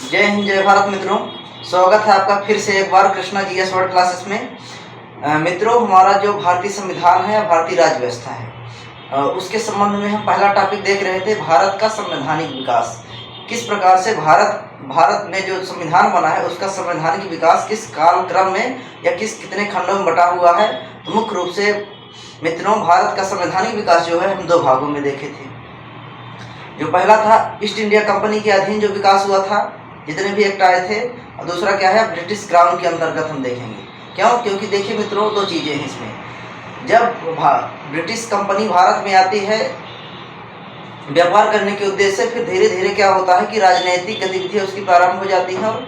जय हिंद जय भारत मित्रों, स्वागत है आपका फिर से एक बार कृष्णा जीएस वर्ड क्लासेस में। मित्रों, हमारा जो भारतीय संविधान है, भारतीय राज्य व्यवस्था है, उसके संबंध में हम पहला टॉपिक देख रहे थे, भारत का संवैधानिक विकास। किस प्रकार से भारत में जो संविधान बना है उसका संवैधानिक विकास किस कालक्रम में या कितने खंडों में बटा हुआ है। तो मुख्य रूप से मित्रों, भारत का संवैधानिक विकास जो है हम दो भागों में देखे थे। जो पहला था ईस्ट इंडिया कंपनी के अधीन जो विकास हुआ था, जितने भी एक्ट आए थे, और दूसरा क्या है, ब्रिटिश क्राउन के अंतर्गत हम देखेंगे। क्यों? क्योंकि देखिए मित्रों, दो चीज़ें हैं इसमें। जब ब्रिटिश कंपनी भारत में आती है व्यापार करने के उद्देश्य से, फिर धीरे धीरे क्या होता है कि राजनीतिक गतिविधियाँ उसकी प्रारंभ हो जाती हैं और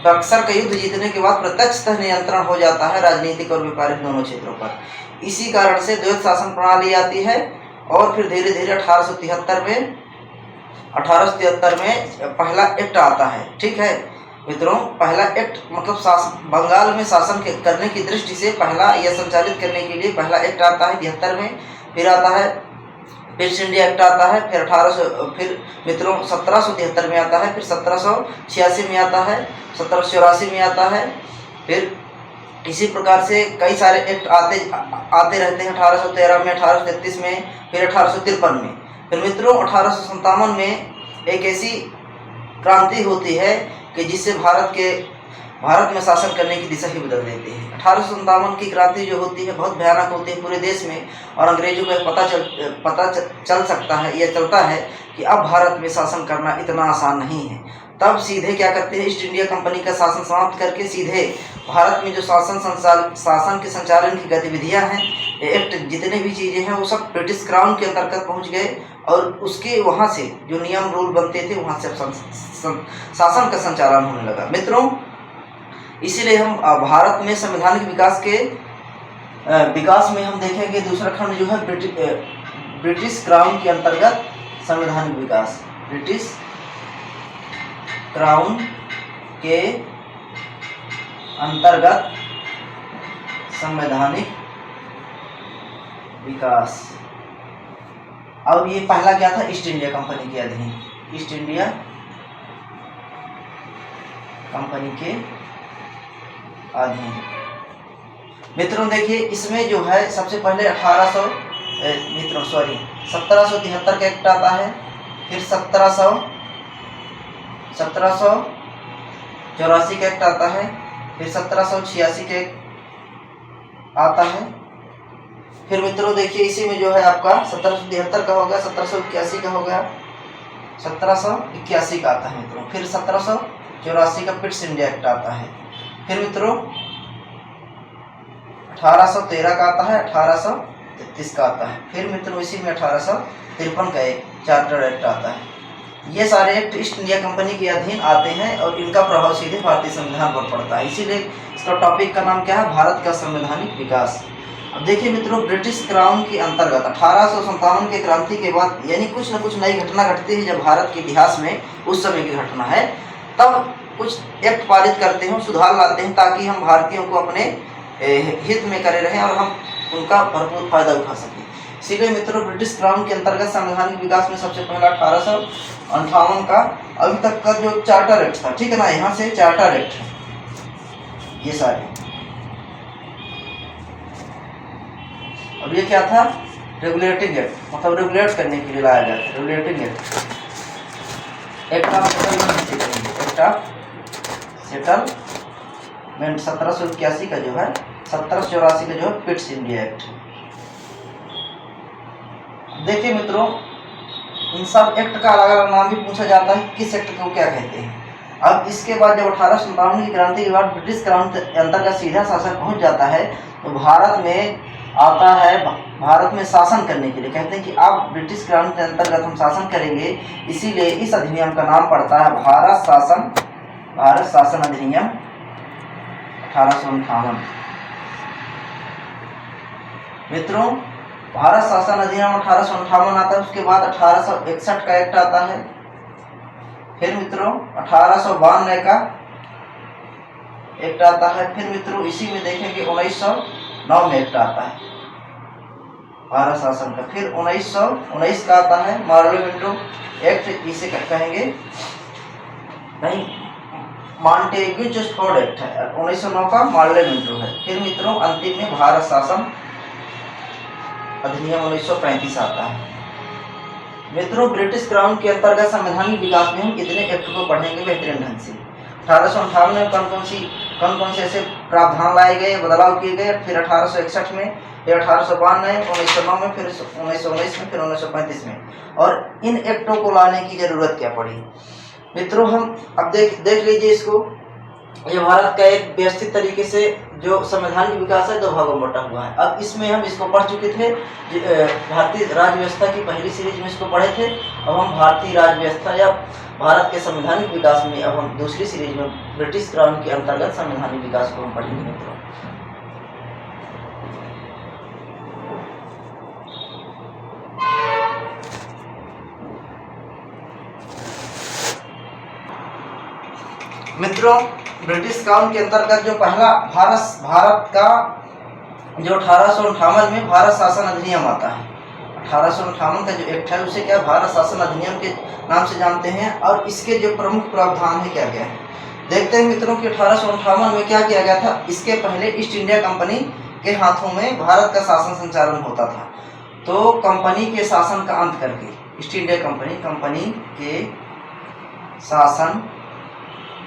बक्सर का युद्ध जीतने के बाद प्रत्यक्षतः नियंत्रण हो जाता है राजनीतिक और व्यापारिक दोनों क्षेत्रों पर। इसी कारण से द्वैत शासन प्रणाली आती है और फिर धीरे धीरे 1873 में पहला एक्ट आता है। ठीक है मित्रों, पहला एक्ट मतलब बंगाल में शासन करने की दृष्टि से पहला यह संचालित करने के लिए पहला एक्ट आता है 73 में। फिर आता है ईस्ट इंडिया एक्ट आता है, फिर मित्रों 1773 में आता है, फिर 1786 में आता है, 1784 में आता है। फिर इसी प्रकार से कई सारे एक्ट आते रहते हैं। 1813 में, 1833 में, फिर 1853 में। फिर मित्रों 1857 में एक ऐसी क्रांति होती है कि जिससे भारत में शासन करने की दिशा ही बदल देती है। 1857 की क्रांति जो होती है बहुत भयानक होती है पूरे देश में, और अंग्रेजों को पता चल सकता है, यह चलता है कि अब भारत में शासन करना इतना आसान नहीं है। तब सीधे क्या करते हैं, ईस्ट इंडिया कंपनी का शासन समाप्त करके सीधे भारत में जो शासन के संचालन की गतिविधियां हैं, एक्ट जितने भी चीज़ें हैं, वो सब ब्रिटिश क्राउन के अंतर्गत पहुंच गए और उसके वहाँ से जो नियम रूल बनते थे वहाँ से शासन का संचालन होने लगा। मित्रों, इसीलिए हम भारत में संवैधानिक विकास में हम देखेंगे दूसरा खंड जो है ब्रिटिश क्राउन के अंतर्गत संवैधानिक विकास। ब्रिटिश क्राउन के अंतर्गत संवैधानिक विकास। और ये पहला क्या था, ईस्ट इंडिया कंपनी के अधीन, ईस्ट इंडिया कंपनी के अधीन। मित्रों देखिए, इसमें जो है सबसे पहले 1773 का एक्ट आता है, फिर 1784 का एक्ट आता है, फिर 1786 का एक्ट आता है। फिर मित्रों देखिए, इसी में जो है आपका 1773 का हो गया, 1781 का हो गया, 1781 का आता है मित्रों। फिर 1784 का पिट्स इंडिया एक्ट आता है। फिर मित्रों 1813 का आता है, 1833 का आता है। फिर मित्रों इसी में 1853 का एक चार्टर एक्ट आता है। ये सारे एक्ट ईस्ट इंडिया कंपनी के अधीन आते हैं और इनका प्रभाव सीधे भारतीय संविधान पर पड़ता है। इसीलिए इसका टॉपिक का नाम क्या है, भारत का संवैधानिक विकास। अब देखिए मित्रों, ब्रिटिश क्राउन के अंतर्गत 1857 के क्रांति के बाद यानी कुछ न कुछ नई घटना घटती है जब भारत के इतिहास में उस समय की घटना है, तब कुछ एक्ट पारित करते हैं, सुधार लाते हैं ताकि हम भारतीयों को अपने हित में करे रहें और हम उनका भरपूर फायदा उठा सकें। इसीलिए मित्रों ब्रिटिश क्राउन के अंतर्गत संवैधानिक विकास में सबसे पहला 1858 का अभी तक का जो चार्टर एक्ट था, ठीक है ना, यहाँ से चार्टर एक्ट है ये सारे। अब ये क्या था, रेगुलेटिंग एक्ट, मतलब रेगुलेट करने के लिए लाया गया था, रेगुलेटिंग एक्ट ऑफ सेटलमेंट 1781 का जो है, 1784 का जो है पिट्स इंडिया एक्ट। देखिए मित्रों, इन सब एक्ट का अलग अलग नाम भी पूछा जाता है, किस एक्ट को क्या कहते हैं। अब इसके बाद जब 1857 की क्रांति के बाद ब्रिटिश क्राउन के अंतर्गत सीधा शासन पहुंच जाता है, तो भारत में आता है, भारत में शासन करने के लिए कहते हैं कि आप ब्रिटिश क्राउन के अंतर्गत हम शासन करेंगे। इसीलिए इस अधिनियम का नाम पड़ता है भारत शासन अधिनियम 1858। मित्रों भारत शासन अधिनियम 1858 आता है, उसके बाद 1861 का एक्ट आता है। फिर मित्रों 1892 का एक्ट आता है। फिर मित्रों इसी में देखेंगे 1909 में एक्ट आता है भारत शासन का। फिर 1919 का आता है मॉडल विंडो एक्ट, इसे कहेंगे नहीं, मॉन्टेग्यू चेस्टफोर्ड एक्ट है, 1909 का मार्ले मिंटो है। फिर मित्रों अंतिम में भारत शासन अधिनियम 1935 आता है। मित्रों ब्रिटिश क्राउन के अंतर्गत संवैधानिक विकास में हम कितने एक्ट को पढ़ेंगे बेहतरीन ढंग से। 1858 में कौन कौन से ऐसे प्रावधान लाए गए, बदलाव किए गए, फिर 1861 में, फिर 1892 में, 1909 में, फिर 1919 में, फिर 1935 में, और इन एक्टों को लाने की जरूरत क्या पड़ी। मित्रों हम अब देख लीजिए इसको। ये भारत का एक व्यवस्थित तरीके से जो संवैधानिक विकास है 2 भागों में बटा हुआ है। अब इसमें हम इसको पढ़ चुके थे, भारतीय राज्य व्यवस्था की पहली सीरीज में इसको पढ़े थे। अब हम भारतीय राज्य व्यवस्था या भारत के संवैधानिक विकास में अब हम दूसरी सीरीज में ब्रिटिश क्राउन के अंतर्गत संवैधानिक विकास को हम पढ़ेंगे मित्रों। मित्रों ब्रिटिश क्राउन के अंतर्गत जो पहला भारत का जो 1858 में भारत शासन अधिनियम आता है, 1858 का जो एक्ट है उसे क्या भारत शासन अधिनियम के नाम से जानते हैं। और इसके जो प्रमुख प्रावधान है क्या क्या है देखते हैं मित्रों कि 1858 में क्या किया गया था। इसके पहले ईस्ट इंडिया कंपनी के हाथों में भारत का शासन संचालन होता था। तो कंपनी के शासन का अंत करके ईस्ट इंडिया कंपनी के शासन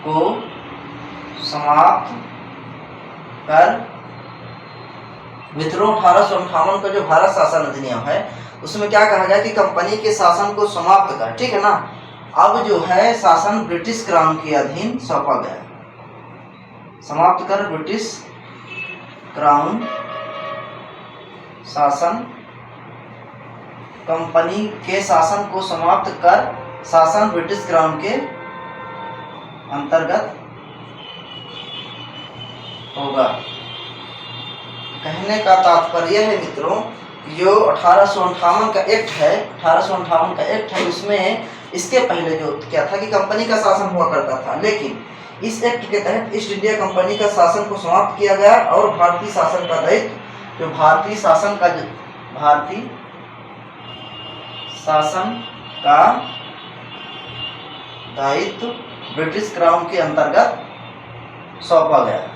को समाप्त कर मित्रों 1858 का जो भारत शासन अधिनियम है उसमें क्या कहा गया कि कंपनी के शासन को समाप्त कर, ठीक है ना। अब जो है शासन ब्रिटिश क्राउन के अधीन सौंपा गया। समाप्त कर ब्रिटिश क्राउन शासन, कंपनी के शासन को समाप्त कर शासन ब्रिटिश क्राउन के अंतर्गत होगा। कहने का तात्पर्य है मित्रों जो 1858 का एक्ट है, 1858 का एक्ट है उसमें इसके पहले जो क्या था कि कंपनी का शासन हुआ करता था, लेकिन इस एक्ट के तहत ईस्ट इंडिया कंपनी का शासन को समाप्त किया गया और भारतीय शासन का दायित्व जो भारतीय शासन का दायित्व ब्रिटिश क्राउन के अंतर्गत सौंपा गया।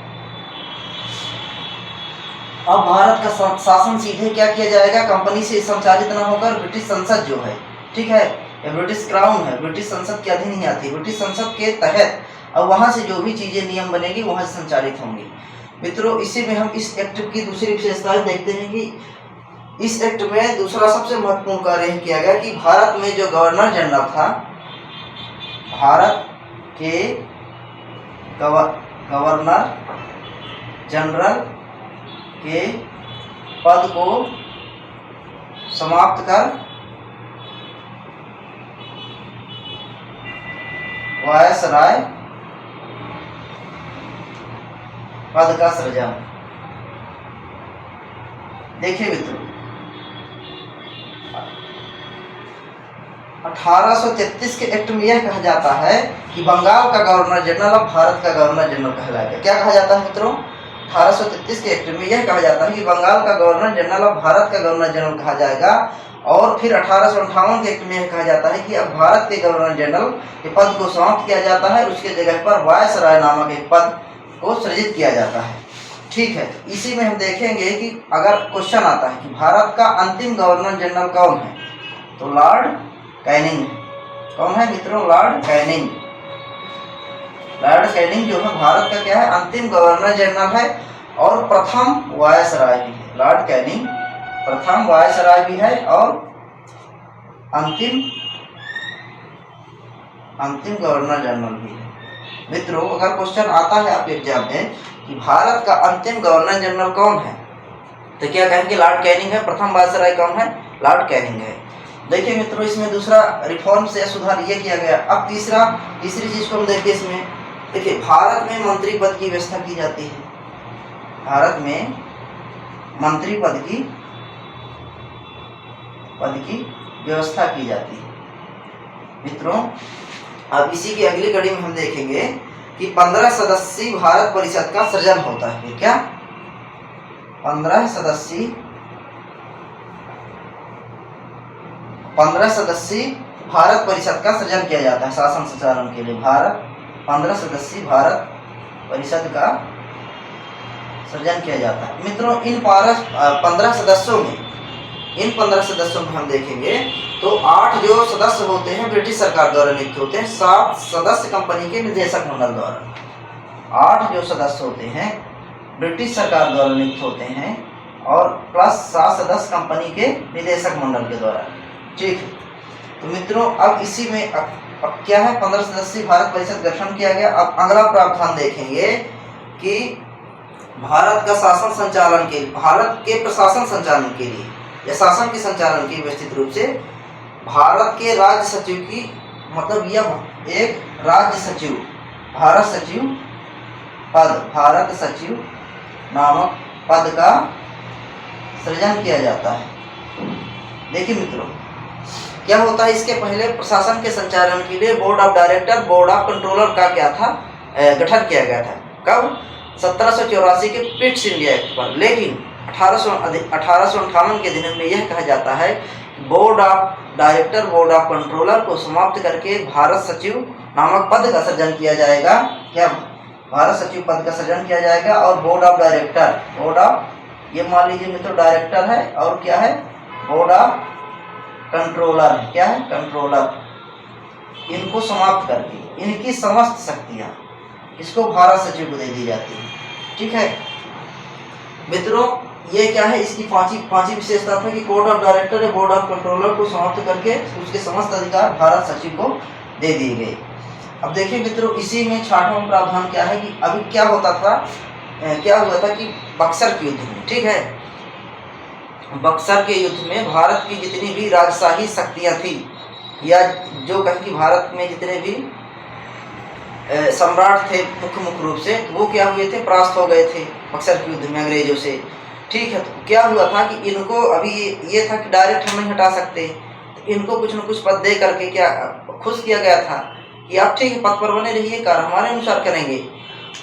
अब भारत का शासन सीधे क्या किया जाएगा, कंपनी से संचालित न होकर ब्रिटिश संसद जो है, ठीक है, ये ब्रिटिश क्राउन है, ब्रिटिश संसद के अधीन ही आती है। ब्रिटिश संसद के तहत अब वहां से जो भी चीजें नियम बनेगी वहां से संचालित होंगी। मित्रों इसी में हम इस एक्ट की दूसरी विशेषताएं देखते हैं कि इस एक्ट में दूसरा सबसे महत्वपूर्ण कार्य किया गया कि भारत में जो गवर्नर जनरल था, भारत के गवर्नर जनरल के पद को समाप्त कर वायसराय पद का सृजन। देखिए मित्रों 1833 के एक्ट में यह कहा जाता है कि बंगाल का गवर्नर जनरल अब भारत का गवर्नर जनरल कहलाएगा। क्या कहा जाता है मित्रों 1833 के एक्ट में यह कहा जाता है कि बंगाल का गवर्नर जनरल अब भारत का गवर्नर जनरल कहा जाएगा। और फिर 1858 के एक्ट में यह कहा जाता है कि अब भारत के गवर्नर जनरल के पद को समाप्त किया जाता है, उसके जगह पर वायसराय नामक एक पद को सृजित किया जाता है। ठीक है, इसी में हम देखेंगे कि अगर क्वेश्चन आता है कि भारत का अंतिम गवर्नर जनरल कौन है, तो लॉर्ड कैनिंग है। कौन है मित्रों? Lord Canning. लॉर्ड कैनिंग जो है भारत का क्या है, अंतिम गवर्नर जनरल है और प्रथम वायसराय भी है। लॉर्ड कैनिंग प्रथम वायसराय भी है और अंतिम गवर्नर जनरल भी है। मित्रों अगर क्वेश्चन आता है आप एग्जाम में कि भारत का अंतिम गवर्नर जनरल कौन है, तो क्या कहेंगे? लॉर्ड कैनिंग है। प्रथम वायसराय कौन है? लॉर्ड कैनिंग है। देखिए मित्रों इसमें दूसरा रिफॉर्म से सुधार ये किया गया। अब तीसरी चीज को हम देखिए इसमें। देखिए भारत में मंत्री पद की व्यवस्था की जाती है। भारत में मंत्री पद की व्यवस्था की जाती है। मित्रों अब इसी की अगली कड़ी में हम देखेंगे कि 15 सदस्यीय भारत परिषद का सृजन होता है। क्या 15 सदस्यीय भारत परिषद का सृजन किया जाता है शासन संचालन के लिए। भारत 15 सदस्यीय भारत परिषद का सृजन किया जाता है। मित्रों इन 15 सदस्यों में हम देखेंगे तो 8 जो सदस्य होते हैं ब्रिटिश सरकार द्वारा नियुक्त होते हैं, 7 सदस्य कंपनी के निदेशक मंडल द्वारा। 8 जो सदस्य होते हैं ब्रिटिश सरकार द्वारा नियुक्त होते हैं और प्लस 7 सदस्य कंपनी के निदेशक मंडल के द्वारा। ठीक है, तो मित्रों अब इसी में अब क्या है, 15 सदस्यीय भारत परिषद गठन किया गया। अब अगला प्रावधान देखेंगे कि भारत का शासन संचालन के, भारत के प्रशासन संचालन के लिए या शासन के संचालन की व्यवस्थित रूप से भारत के राज्य सचिव की, मतलब यह एक राज्य सचिव, भारत सचिव नामक पद का सृजन किया जाता है। देखिए मित्रों क्या होता है, इसके पहले प्रशासन के संचालन के लिए board of director, board of controller का क्या था, गठन किया गया था। कब? 1784 के पिट्स इंडिया एक्ट पर। लेकिन 1858 के दिन में यह कहा जाता है board of director, board of controller को समाप्त करके भारत सचिव नामक पद का सृजन किया जाएगा। क्या? भारत सचिव पद का सृजन किया जाएगा। और board of director, board of, ये मान लीजिए मित्रों डायरेक्टर है और क्या है, बोर्ड ऑफ कंट्रोलर है। क्या है? कंट्रोलर। इनको समाप्त करके इनकी समस्त शक्तियां इसको भारत सचिव को दे दी जाती है। ठीक है मित्रों, ये क्या है, इसकी पांचवी विशेषता था कि बोर्ड ऑफ डायरेक्टर या बोर्ड ऑफ कंट्रोलर को समाप्त करके उसके समस्त अधिकार भारत सचिव को दे दिए गए। अब देखिए मित्रों इसी में 6वां प्रावधान क्या है कि अभी क्या होता था, क्या हुआ था कि बक्सर के युद्ध में, ठीक है, बक्सर के युद्ध में भारत की जितनी भी राजशाही शक्तियां थी या जो कहें कि भारत में जितने भी सम्राट थे मुख्य रूप से, वो क्या हुए थे, परास्त हो गए थे बक्सर के युद्ध में अंग्रेजों से। ठीक है, तो क्या हुआ था कि इनको अभी ये था कि डायरेक्ट हम नहीं हटा सकते, तो इनको कुछ न कुछ पद दे करके क्या खुश किया गया था कि आप ठीक है पद पर बने रहिए, कार्य हमारे अनुसार करेंगे।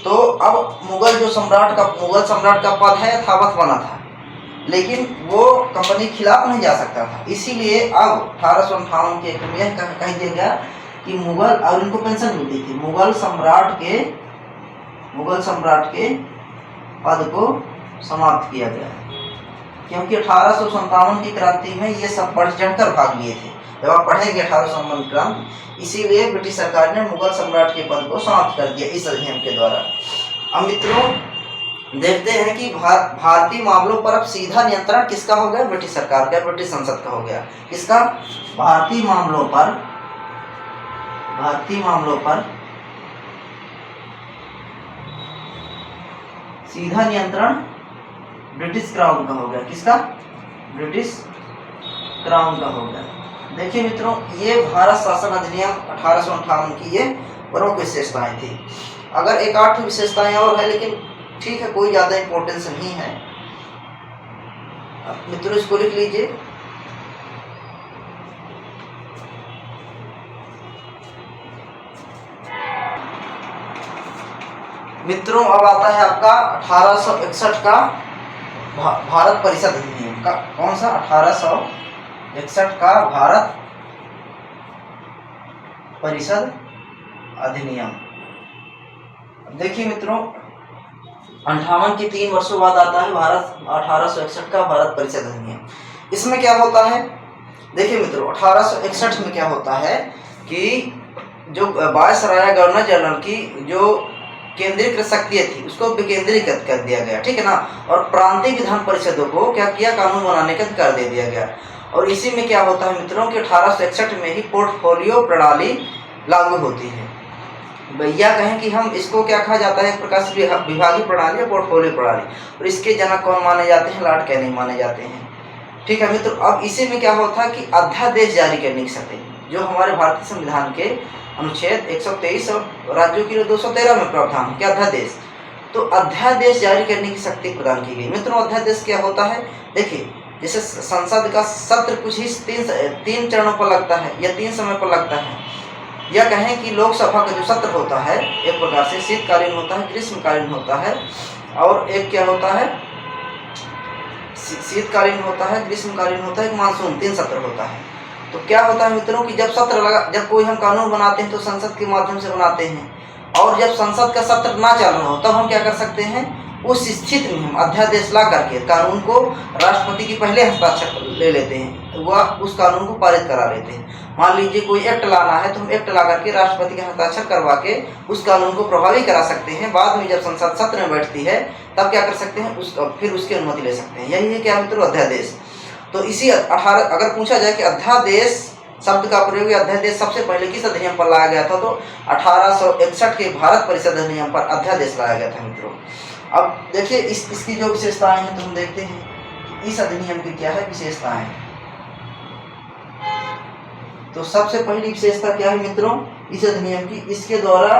तो अब मुगल सम्राट का पद है यथावत बना था, लेकिन वो कंपनी के खिलाफ नहीं जा सकता था। इसीलिए अब 1858 के एक में यह कह दिया गया कि मुगल, और इनको पेंशन मिलती थी, मुगल सम्राट के पद को समाप्त किया गया, क्योंकि 1857 की क्रांति में ये सब बढ़ चढ़कर भाग लिए थे। जब आप पढ़ेंगे 1857 की क्रांति, इसीलिए ब्रिटिश सरकार ने मुगल सम्राट के पद को समाप्त कर दिया इस अधिनियम के द्वारा। अब मित्रों देखते हैं कि भारतीय मामलों पर अब सीधा नियंत्रण किसका हो गया, ब्रिटिश सरकार का, ब्रिटिश संसद का हो गया। किसका? भारतीय मामलों पर सीधा नियंत्रण ब्रिटिश क्राउन का हो गया। किसका? ब्रिटिश क्राउन का हो गया। देखिए मित्रों ये भारत शासन अधिनियम 1858 की ये प्रमुख विशेषताएं थी। अगर एक 8 विशेषताएं और है, लेकिन ठीक है कोई ज़्यादा इम्पोर्टेंस नहीं है। मित्रों इसको लिख लीजिए। मित्रों अब आता है आपका 1861 का भारत परिषद अधिनियम का। कौन सा? 1861 का भारत परिषद अधिनियम। देखिए मित्रों 58 के 3 वर्षों बाद आता है 1861 का भारत परिषद अधिनियम। इसमें क्या होता है, देखिए मित्रों 1861 में क्या होता है कि जो वायसराय गवर्नर जनरल की जो केंद्रीकृत शक्तियाँ थी उसको विकेंद्रीकृत कर दिया गया, ठीक है ना। और प्रांतीय विधान परिषदों को क्या किया, कानून बनाने का अधिकार दे दिया गया। और इसी में क्या होता है मित्रों कि 1861 में ही पोर्टफोलियो प्रणाली लागू होती है। भैया कहें कि हम इसको क्या कहा जाता है, एक प्रकार से विभागीय प्रणाली या पोर्टफोलियो प्रणाली। और इसके जनक कौन माने जाते हैं, लॉर्ड कैनिंग माने जाते हैं। ठीक है मित्रों, अब इसी में क्या होता है कि अध्यादेश जारी करने की शक्ति जो हमारे भारतीय संविधान के अनुच्छेद 123 और राज्यों की 213 में प्रावधान है, क्या अध्यादेश, तो अध्यादेश जारी करने की शक्ति प्रदान की गई। मित्रों अध्यादेश क्या होता है, देखिए जैसे संसद का सत्र कुछ ही 3 चरणों पर लगता है या 3 समय पर लगता है, या कहें कि लोकसभा का जो सत्र होता है एक प्रकार से शीतकालीन होता है, ग्रीष्मकालीन होता है, और एक क्या होता है, शीतकालीन होता है, ग्रीष्मकालीन होता है, एक मानसून, 3 सत्र होता है। तो क्या होता है मित्रों कि जब सत्र लगा, जब कोई हम कानून बनाते हैं तो संसद के माध्यम से बनाते हैं, और जब संसद का सत्र ना चालू हो तब हम क्या कर सकते हैं, उस स्थिति में हम अध्यादेश ला करके कानून को राष्ट्रपति की पहले हस्ताक्षर ले लेते हैं, वह उस कानून को पारित करा लेते हैं। मान लीजिए कोई एक्ट लाना है तो हम एक्ट ला करके राष्ट्रपति के हस्ताक्षर करवा के उस कानून को प्रभावी करा सकते हैं। बाद में जब संसद सत्र में बैठती है तब क्या कर सकते हैं, फिर उसकी अनुमति ले सकते हैं। यही है क्या मित्रों, अध्यादेश। तो इसी 18 अगर पूछा जाए कि अध्यादेश शब्द का प्रयोग अध्यादेश सबसे पहले किस अधिनियम पर लाया गया था, तो 1861 के भारत परिषद अधिनियम पर अध्यादेश लाया गया था मित्रों। अब देखिए इसकी जो विशेषताएं हैं तो हम देखते हैं कि इस अधिनियम की क्या है विशेषताएं। तो सबसे पहली विशेषता क्या है मित्रों इस अधिनियम की, इसके द्वारा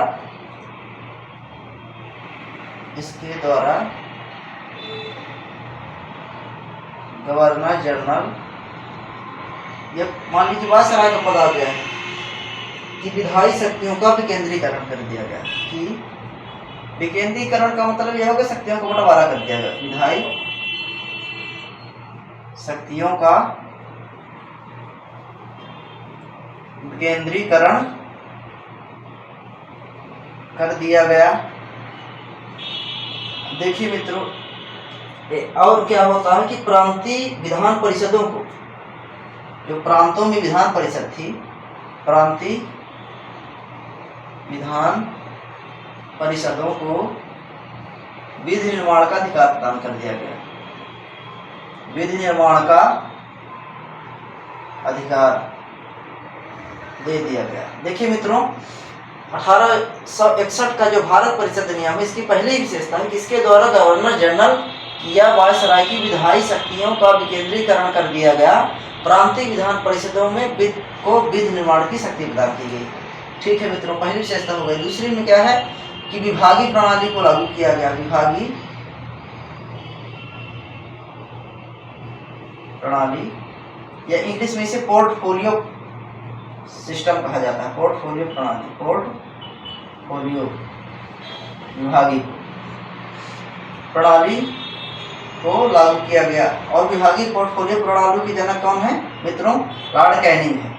गवर्नर जनरल, ये मान लीजिए वायसराय का पद आ गया है कि विधायी शक्तियों का विकेंद्रीकरण कर दिया गया। कि विकेंद्रीकरण का मतलब यह होगा शक्तियों का बंटवारा कर दिया गया, विधायी शक्तियों का विकेंद्रीकरण कर दिया गया। देखिए मित्रों और क्या होता है कि प्रांतीय विधान परिषदों को, जो प्रांतों में विधान परिषद थी, प्रांतीय विधान परिषदों को विधि निर्माण का अधिकार प्रदान कर दिया गया, विधि निर्माण का अधिकार दे दिया गया। देखिए मित्रों 1861 का जो भारत परिषद अधिनियम है इसकी पहली विशेषता है कि इसके द्वारा गवर्नर जनरल या वायसराय की विधायी शक्तियों का विकेंद्रीकरण कर दिया गया, प्रांतीय विधान परिषदों में विधि निर्माण की शक्ति प्रदान की गई। ठीक है मित्रों, पहली विशेषता हो गई। दूसरी में क्या है कि विभागीय प्रणाली को लागू किया गया, विभागीय प्रणाली या इंग्लिश में इसे पोर्टफोलियो सिस्टम कहा जाता है, पोर्टफोलियो प्रणाली, पोर्टफोलियो विभागीय प्रणाली को लागू किया गया। और विभागीय पोर्टफोलियो प्रणाली की जनक कौन है मित्रों, लॉर्ड कैनिंग है।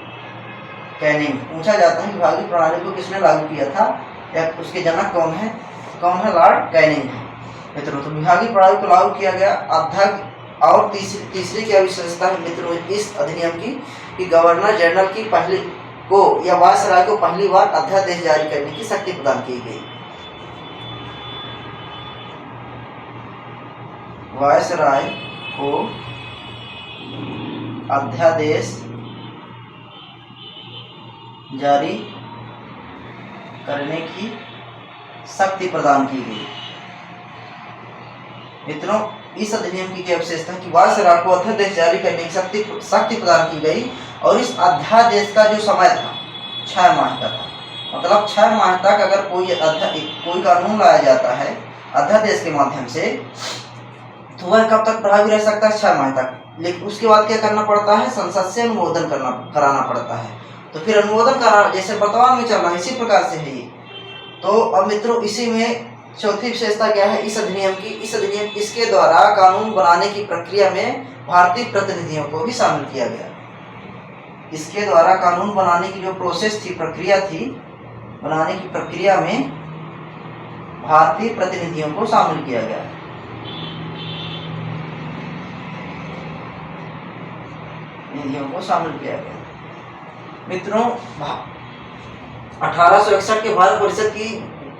कैनिंग पूछा जाता है विभागीय प्रणाली को किसने लागू किया था या उसके जनक कौन है, लॉर्ड कैनिंग है मित्रों। तो विभागीय प्रणाली को लागू किया गया। अध्यक्ष और तीसरी क्या विशेषता है मित्रों इस अधिनियम की कि गवर्नर जनरल की पहली को या वायसराय को पहली बार अध्यादेश जारी करने की शक्ति प्रदान की गई। वायसराय को अध्यादेश जारी करने की शक्ति प्रदान की गई। मित्रों इस अधिनियम की क्या विशेषता है कि वायसराय को अध्यादेश जारी करने की शक्ति प्रदान की गई। और इस अध्यादेश का जो समय था 6 माह का था, मतलब 6 माह तक अगर कोई कानून लाया जाता है अध्यादेश के माध्यम से तो वह कब तक प्रभावी रह सकता है, 6 माह तक। लेकिन उसके बाद क्या करना पड़ता है, संसद से अनुमोदन कराना पड़ता है। तो फिर अनुमोदन कराना जैसे वर्तमान में चल रहा है इसी प्रकार से है ये। तो अब मित्रों इसी में चौथी विशेषता क्या है इस अधिनियम की, इसके द्वारा कानून बनाने की प्रक्रिया में भारतीय प्रतिनिधियों को भी शामिल किया गया। इसके द्वारा कानून बनाने की जो प्रोसेस थी, प्रक्रिया थी, बनाने की प्रक्रिया में भारतीय प्रतिनिधियों को शामिल किया गया। मित्रों 1861 के भारत परिषद की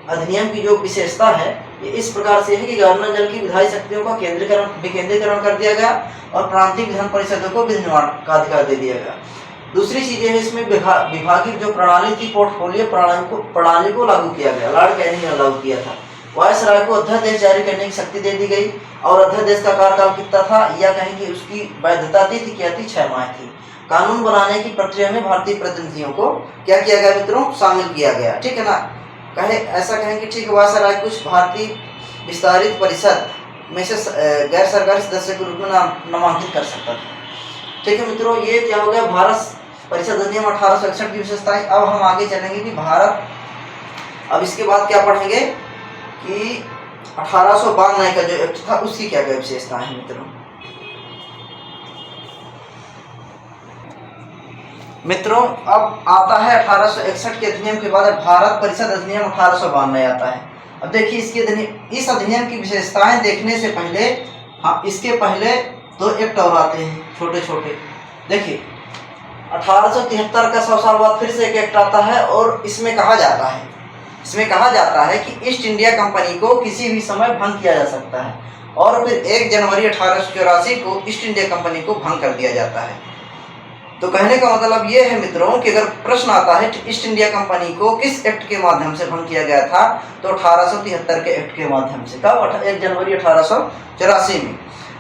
अधिनियम की जो विशेषता है ये इस प्रकार से है कि गवर्नर जनरल की विधायी शक्तियों का विकेंद्रीकरण कर दिया गया और प्रांतीय विधान परिषदों को विधि निर्माण का अधिकार दे दिया गया। दूसरी चीजें है इसमें विभागीय जो प्रणाली थी पोर्टफोलियो प्रणाली को लागू किया गया, लॉर्ड कैनिंग ने लागू किया था। वायसराय को अध्यादेश जारी करने की शक्ति दे दी गई और अध्यादेश का कार्यकाल कितना था या कहें कि उसकी वैधता तिथि क्या थी, 6 माह थी। कानून बनाने की प्रक्रिया में भारतीय प्रतिनिधियों को क्या किया गया मित्रों, शामिल किया गया। ठीक है ना, ऐसा कहें कि ठीक है वायसराय कुछ भारतीय विस्तारित परिषद में से गैर सरकारी सदस्य के रूप में नामांकित कर सकता था। ठीक है मित्रों, ये क्या हो गया भारत परिषद अधिनियम 1861 की विशेषताएं। अब हम आगे चलेंगे कि भारत, अब इसके बाद क्या पढ़ेंगे कि 1892 का जो एक्ट था उसकी क्या क्या विशेषताएं हैं मित्रों। मित्रों अब आता है 1861 के अधिनियम के बाद भारत परिषद अधिनियम 1892 आता है। अब देखिए इस अधिनियम की विशेषताएं देखने से पहले इसके पहले 2 एक्ट और आते हैं छोटे छोटे। देखिए 1873 का 100 साल बाद फिर से एक एक्ट आता है और इसमें कहा जाता है कि ईस्ट इंडिया कंपनी को किसी भी समय भंग किया जा सकता है और फिर 1 जनवरी 1884 को ईस्ट इंडिया कंपनी को भंग कर दिया जाता है। तो कहने का मतलब ये है मित्रों कि अगर प्रश्न आता है ईस्ट इंडिया कंपनी को किस एक्ट के माध्यम से भंग किया गया था, तो 1873 के एक्ट के माध्यम से। कब? 1 जनवरी 1884 में।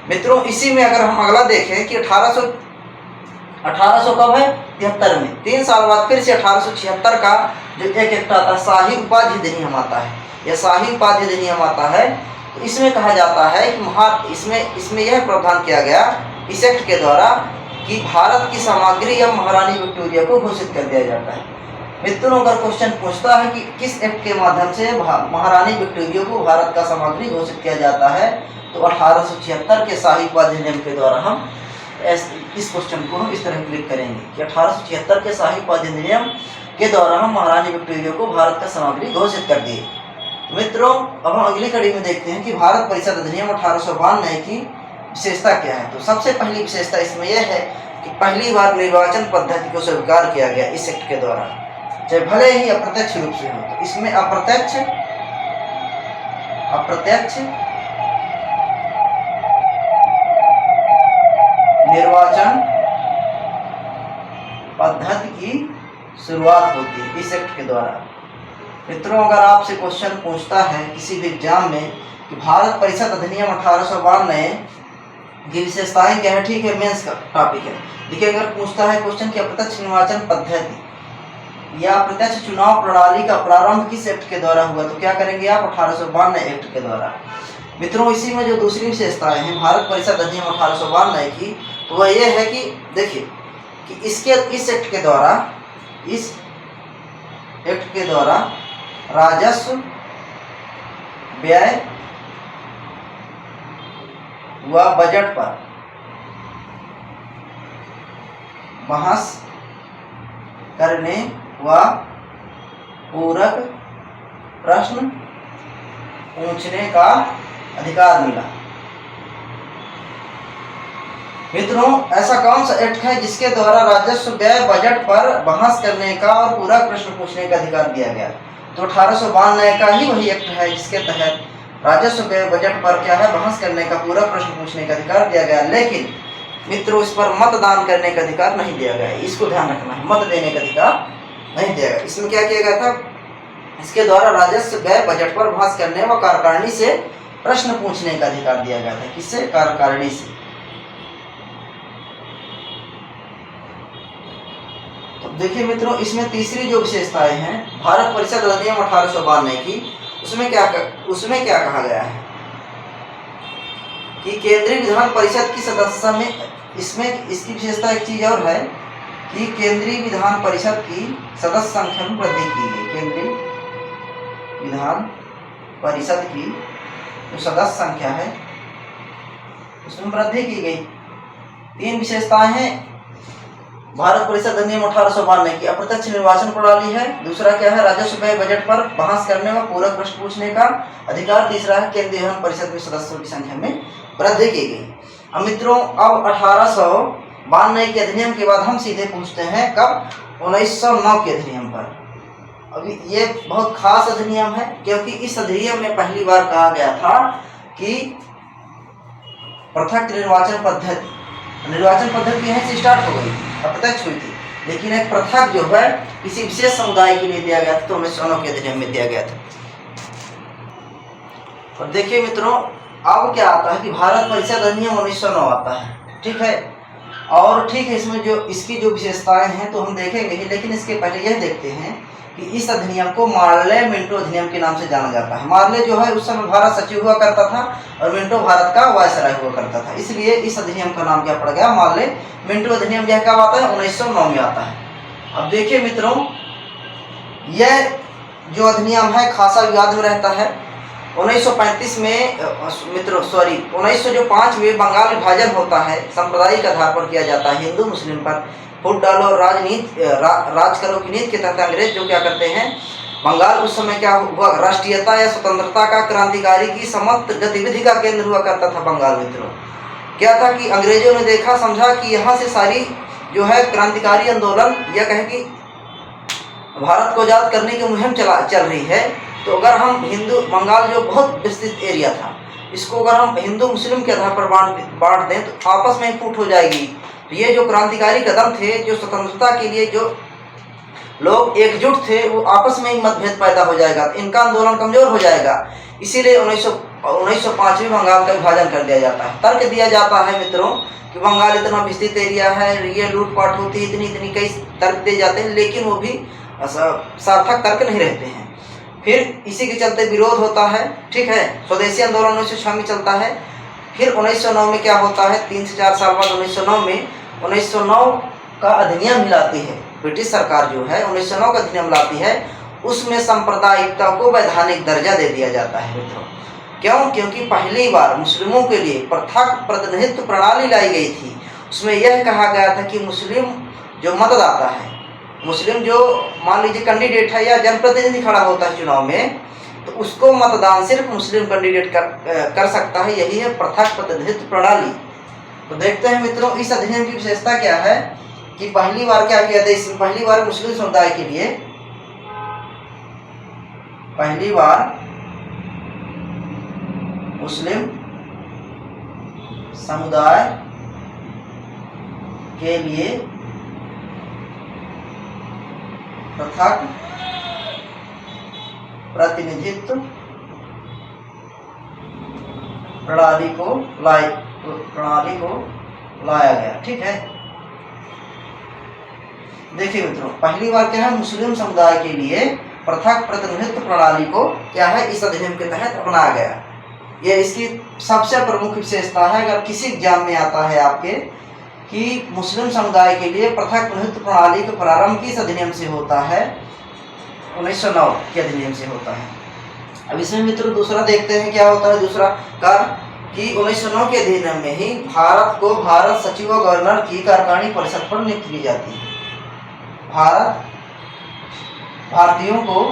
मित्रों इसी में अगर हम अगला देखें कि 1800 कब है? 73 में। 3 साल बाद फिर से 1876 का जो एक एक्ट आता है, शाही उपाधि अधिनियम आता है। यह शाही उपाधि अधिनियम आता है, तो इसमें कहा जाता है कि इसमें यह प्रावधान किया गया इस एक्ट के द्वारा कि भारत की सामग्री अब महारानी विक्टोरिया को घोषित कर दिया जाता है। मित्रों अगर क्वेश्चन पूछता है कि किस एक्ट के माध्यम से महारानी विक्टोरिया को भारत का सामग्री घोषित किया जाता है, तो 1876 के शाही उपाधि अधिनियम के द्वारा हम इस क्वेश्चन को हम इस तरह क्लिक करेंगे कि 1876 के शाही उपाधि अधिनियम के द्वारा हम महारानी विक्टोरिया को भारत का सामग्री घोषित कर दिए। मित्रों अब हम अगली कड़ी में देखते हैं कि भारत परिषद अधिनियम 1892 की विशेषता क्या है। तो सबसे पहली विशेषता इसमें यह है कि पहली बार निर्वाचन पद्धति को स्वीकार किया गया इस एक्ट के द्वारा, चाहे भले ही अप्रत्यक्ष रूप से हो। तो इसमें अप्रत्यक्ष निर्वाचन पद्धति की शुरुआत होती है इस एक्ट के द्वारा। मित्रों अगर आपसे क्वेश्चन पूछता है किसी भी एग्जाम में कि भारत परिषद अधिनियम 1892 की विशेषताएं क्या है, ठीक है, मेंस का टॉपिक है। देखिए अगर पूछता है क्वेश्चन कि अप्रत्यक्ष निर्वाचन पद्धति या अप्रत्यक्ष चुनाव प्रणाली का प्रारंभ किस एक्ट के द्वारा हुआ, तो क्या करेंगे आप? 1892 एक्ट के द्वारा। मित्रों इसी में जो दूसरी विशेषताएं हैं भारत परिषद अधिनियम 1892 की, तो वह यह है कि देखिए कि इस एक्ट के द्वारा राजस्व व्यय व बजट पर बहस करने व पूरक प्रश्न पूछने का अधिकार मिला। मित्रों ऐसा कौन सा एक्ट है जिसके द्वारा राजस्व व्यय बजट पर बहस करने का और पूरक प्रश्न पूछने का अधिकार दिया गया? तो 1892 का ही वही एक्ट है जिसके तहत राजस्व व्यय बजट पर क्या है, बहस करने का, पूरक प्रश्न पूछने का अधिकार दिया गया। लेकिन मित्रों इस पर मतदान करने का अधिकार नहीं दिया गया, इसको ध्यान रखना है, मत देने का अधिकार नहीं दिया गया। इसमें क्या किया गया था? इसके द्वारा राजस्व व्यय बजट पर बहस करने व कार्यकारिणी से प्रश्न पूछने का अधिकार दिया गया था। किससे? कार्यकारिणी से। तो देखिए मित्रों इसमें तीसरी जो विशेषताएं हैं भारत परिषद अधिनियम 1892 की, उसमें क्या कहा गया है कि केंद्रीय विधान परिषद की सदस्य में, इसमें इसकी विशेषता एक चीज और है कि केंद्रीय विधान परिषद की सदस्य संख्या में वृद्धि की गई। केंद्रीय विधान परिषद की जो सदस्य संख्या है उसमें वृद्धि की गई। 3 विशेषताएं हैं भारत परिषद अधिनियम 1892 की। अप्रत्यक्ष निर्वाचन प्रणाली है, दूसरा क्या है, राजस्व व्यय बजट पर बहस करने व पूरक प्रश्न पूछने का अधिकार, तीसरा है केंद्रीय विधान परिषद में सदस्यों की संख्या में वृद्धि की गई। अब मित्रों अब 1892 के अधिनियम के बाद हम सीधे पूछते हैं कब? 1909 के अधिनियम पर। अभी ये बहुत खास अधिनियम है क्योंकि इस अधिनियम में पहली बार कहा गया था कि पृथक निर्वाचन पद्धति यहीं से स्टार्ट हो गई, अप्रत्यक्ष हुई थी, लेकिन एक पृथक जो है किसी विशेष समुदाय के लिए दिया गया था, तो 1909 के अधिनियम में दिया गया था। और देखिए मित्रों अब क्या आता है कि भारत परिषद अधिनियम 1909 आता है, ठीक है। और ठीक है इसमें जो इसकी जो विशेषताएं हैं तो हम देखेंगे ही, लेकिन इसके पहले यह देखते हैं कि इस अधिनियम को मार्ले मिंटो अधिनियम के नाम से जाना जाता है। मार्ले जो है उस समय भारत सचिव हुआ करता था और मिंटो भारत का वायसराय हुआ करता था, इसलिए इस अधिनियम का नाम क्या पड़ गया? मार्ले मिंटो अधिनियम। यह कब आता है? 1909 में आता है। अब देखिए मित्रों यह जो अधिनियम है खासा विवाद में रहता है। 1935 में 1905 में बंगाल विभाजन होता है, सांप्रदायिक आधार पर किया जाता है, हिंदू मुस्लिम पर फूट डालो और राज करो की नीति के तहत अंग्रेज जो क्या करते हैं, बंगाल उस समय क्या हुआ, राष्ट्रीयता या स्वतंत्रता का क्रांतिकारी की समस्त गतिविधि का केंद्र हुआ करता था बंगाल। मित्रों क्या था कि अंग्रेजों ने देखा समझा कि यहाँ से सारी जो है क्रांतिकारी आंदोलन या कहे कि भारत को आज़ाद करने की मुहिम चल रही है, तो अगर हम हिंदू, बंगाल जो बहुत विस्तृत एरिया था, इसको अगर हम हिंदू मुस्लिम के आधार पर बांट दें तो आपस में फूट हो जाएगी। तो ये जो क्रांतिकारी कदम थे, जो स्वतंत्रता के लिए जो लोग एकजुट थे, वो आपस में ही मतभेद पैदा हो जाएगा, तो इनका आंदोलन कमजोर हो जाएगा। इसीलिए 1905 में बंगाल का विभाजन कर दिया जाता है। तर्क दिया जाता है मित्रों कि बंगाल इतना विस्तृत एरिया है, ये लूटपाट होती है, इतनी कई तर्क दिए जाते हैं, लेकिन वो भी सार्थक तर्क नहीं रहते हैं। फिर इसी के चलते विरोध होता है, ठीक है। स्वदेशी आंदोलन 1906 में चलता है। फिर 1909 में क्या होता है, 3 से 4 साल बाद 1909 का अधिनियम लाती है ब्रिटिश सरकार जो है, 1909 का अधिनियम लाती है। उसमें सांप्रदायिकता को वैधानिक दर्जा दे दिया जाता है मित्रों। क्यों? क्योंकि पहली बार मुस्लिमों के लिए पृथक प्रतिनिधित्व प्रणाली लाई गई थी। उसमें यह कहा गया था कि मुस्लिम जो मतदाता है, मुस्लिम जो मान लीजिए कैंडिडेट है या जनप्रतिनिधि खड़ा होता है चुनाव में, तो उसको मतदान सिर्फ मुस्लिम कैंडिडेट कर सकता है। यही है पृथक प्रतिनिधित्व प्रणाली। तो देखते हैं मित्रों इस अधिनियम की विशेषता क्या है कि पहली बार क्या किया था इसमें, पहली बार मुस्लिम समुदाय के लिए, पहली बार मुस्लिम समुदाय के लिए पृथक प्रतिनिधित्व प्रणाली को लाया गया, ठीक है। देखिए मित्रों पहली बार क्या है, मुस्लिम समुदाय के लिए पृथक प्रतिनिधित्व प्रणाली को क्या है इस अधिनियम के तहत अपनाया गया। यह इसकी सबसे प्रमुख विशेषता है। अगर किसी एग्जाम में आता है आपके कि मुस्लिम समुदाय के लिए पृथक प्रतिनिधित्व प्रणाली का प्रारंभ किस अधिनियम से होता है, 1909 के अधिनियम से होता है। अब इसमें मित्रों दूसरा देखते हैं क्या होता है। दूसरा कार्य कि 1909 के अधिनियम में ही भारत सचिव व गवर्नर की कार्यकारिणी परिषद पर नियुक्त की जाती है। भारतीयों को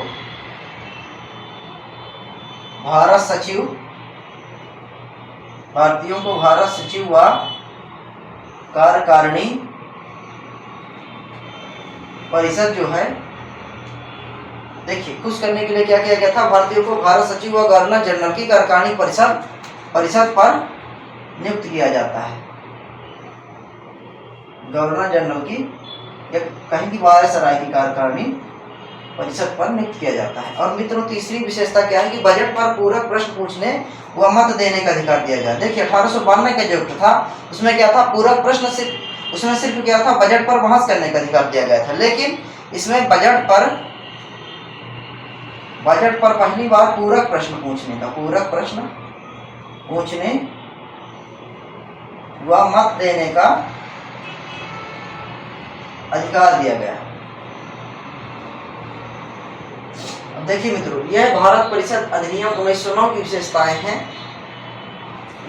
भारत सचिव व कार्यकारिणी परिषद जो है, देखिए खुश करने के लिए क्या किया गया था, भारतीयों को भारत सचिव व गवर्नर जनरल की कार्यकारिणी परिषद पर नियुक्त किया जाता है। गवर्नर जनरल की या कहीं की वायसराय की कार्यकारिणी परिषद पर नियुक्त किया जाता है। और मित्रों तीसरी विशेषता क्या है कि बजट पर पूरक प्रश्न पूछने व मत देने का अधिकार दिया गया। देखिए 1892 का जो एक्ट था उसमें क्या था, पूरक प्रश्न उसमें सिर्फ क्या था, बजट पर बहस करने का अधिकार दिया गया था। लेकिन इसमें बजट पर पहली बार पूरक प्रश्न पूछने व मत देने का अधिकार दिया गया। अब देखिए मित्रों यह भारत परिषद अधिनियम 1909 की विशेषताएं हैं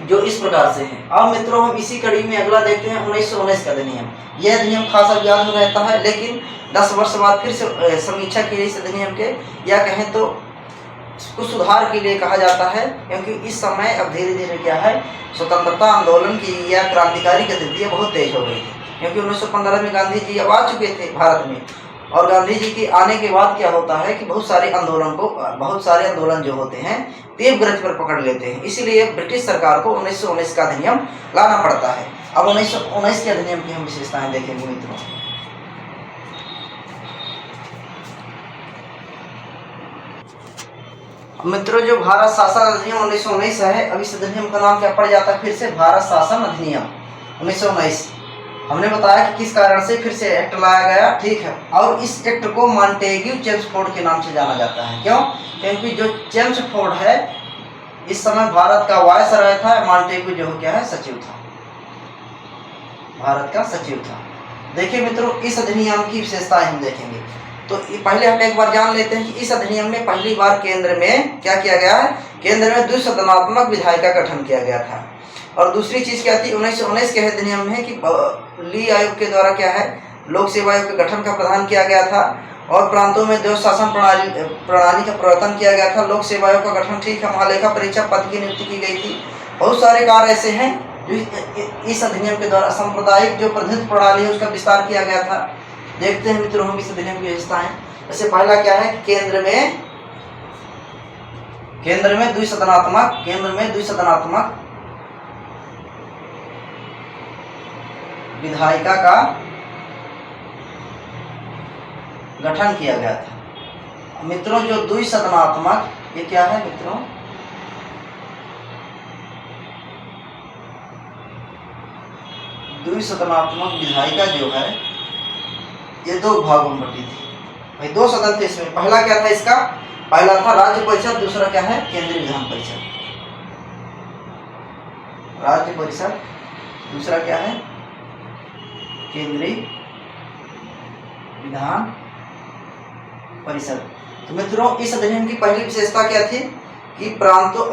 जो इस प्रकार से हैं। अब मित्रों हम इसी कड़ी में अगला देखते हैं 1919 का अधिनियम। यह अधिनियम खासा याद में रहता है, लेकिन 10 वर्ष बाद फिर से समीक्षा की इस अधिनियम के, या कहें तो कुछ सुधार के लिए कहा जाता है, क्योंकि इस समय अब धीरे धीरे क्या है, स्वतंत्रता आंदोलन की या क्रांतिकारी गतिविधियां बहुत तेज हो गई थी। क्योंकि 1915 में गांधी जी अब आ चुके थे भारत में, और गांधी जी के आने के बाद क्या होता है कि बहुत सारे आंदोलन जो होते हैं तीव्र गति पर पकड़ लेते हैं। इसीलिए ब्रिटिश सरकार को 1919 का अधिनियम लाना पड़ता है। अब 1919 के अधिनियम की हम विशेषताएं देखेंगे मित्रों। मित्रों जो भारत शासन अधिनियम 1919 है, अब इस अधिनियम का नाम क्या पड़ जाता है, फिर से भारत शासन अधिनियम 1919। हमने बताया कि किस कारण से फिर से एक्ट लाया गया, ठीक है। और इस एक्ट को मॉन्टेग्यू चेम्सफोर्ड के नाम से जाना जाता है। क्यों? क्योंकि जो चेम्सफोर्ड है इस समय भारत का वायसराय था, मॉन्टेग्यू जो क्या है सचिव था, भारत का सचिव था। देखिए मित्रों इस अधिनियम की विशेषताएं हम देखेंगे। तो पहले हम एक बार जान लेते हैं कि इस अधिनियम में पहली बार केंद्र में क्या किया गया है, केंद्र में द्विसदनात्मक विधायी का गठन किया गया था। और दूसरी चीज क्या थी 1919 के अधिनियम में कि ली आयोग के द्वारा क्या है, लोक सेवा आयोग के गठन का प्रावधान किया गया था और प्रांतों में द्वैध शासन प्रणाली का प्रवर्तन किया गया था। लोक सेवा आयोग का गठन ठीक है, महालेखा परीक्षक पद की नियुक्ति की गई थी। बहुत सारे कार्य ऐसे हैं जो इस अधिनियम के द्वारा सांप्रदायिक जो प्रतिनिधित्व प्रणाली है उसका विस्तार किया गया था। देखते हैं मित्रों हम इस अधिनियम की विशेषताएं। जैसे पहला क्या है, केंद्र में द्विसदनात्मक विधायिका का गठन किया गया था। मित्रों जो द्विसदनात्मक, ये क्या है मित्रों, द्विसदनात्मक विधायिका जो है ये दो भागों में बटी थी भाई, दो सदन थे इसमें। पहला क्या था इसका, पहला था राज्य परिषद, दूसरा क्या है केंद्रीय विधान परिषद। राज्य परिषद, दूसरा क्या है केंद्रीय विधान परिषद। तो मित्रों इस अधिनियम की पहली विशेषता क्या थी कि प्रांतों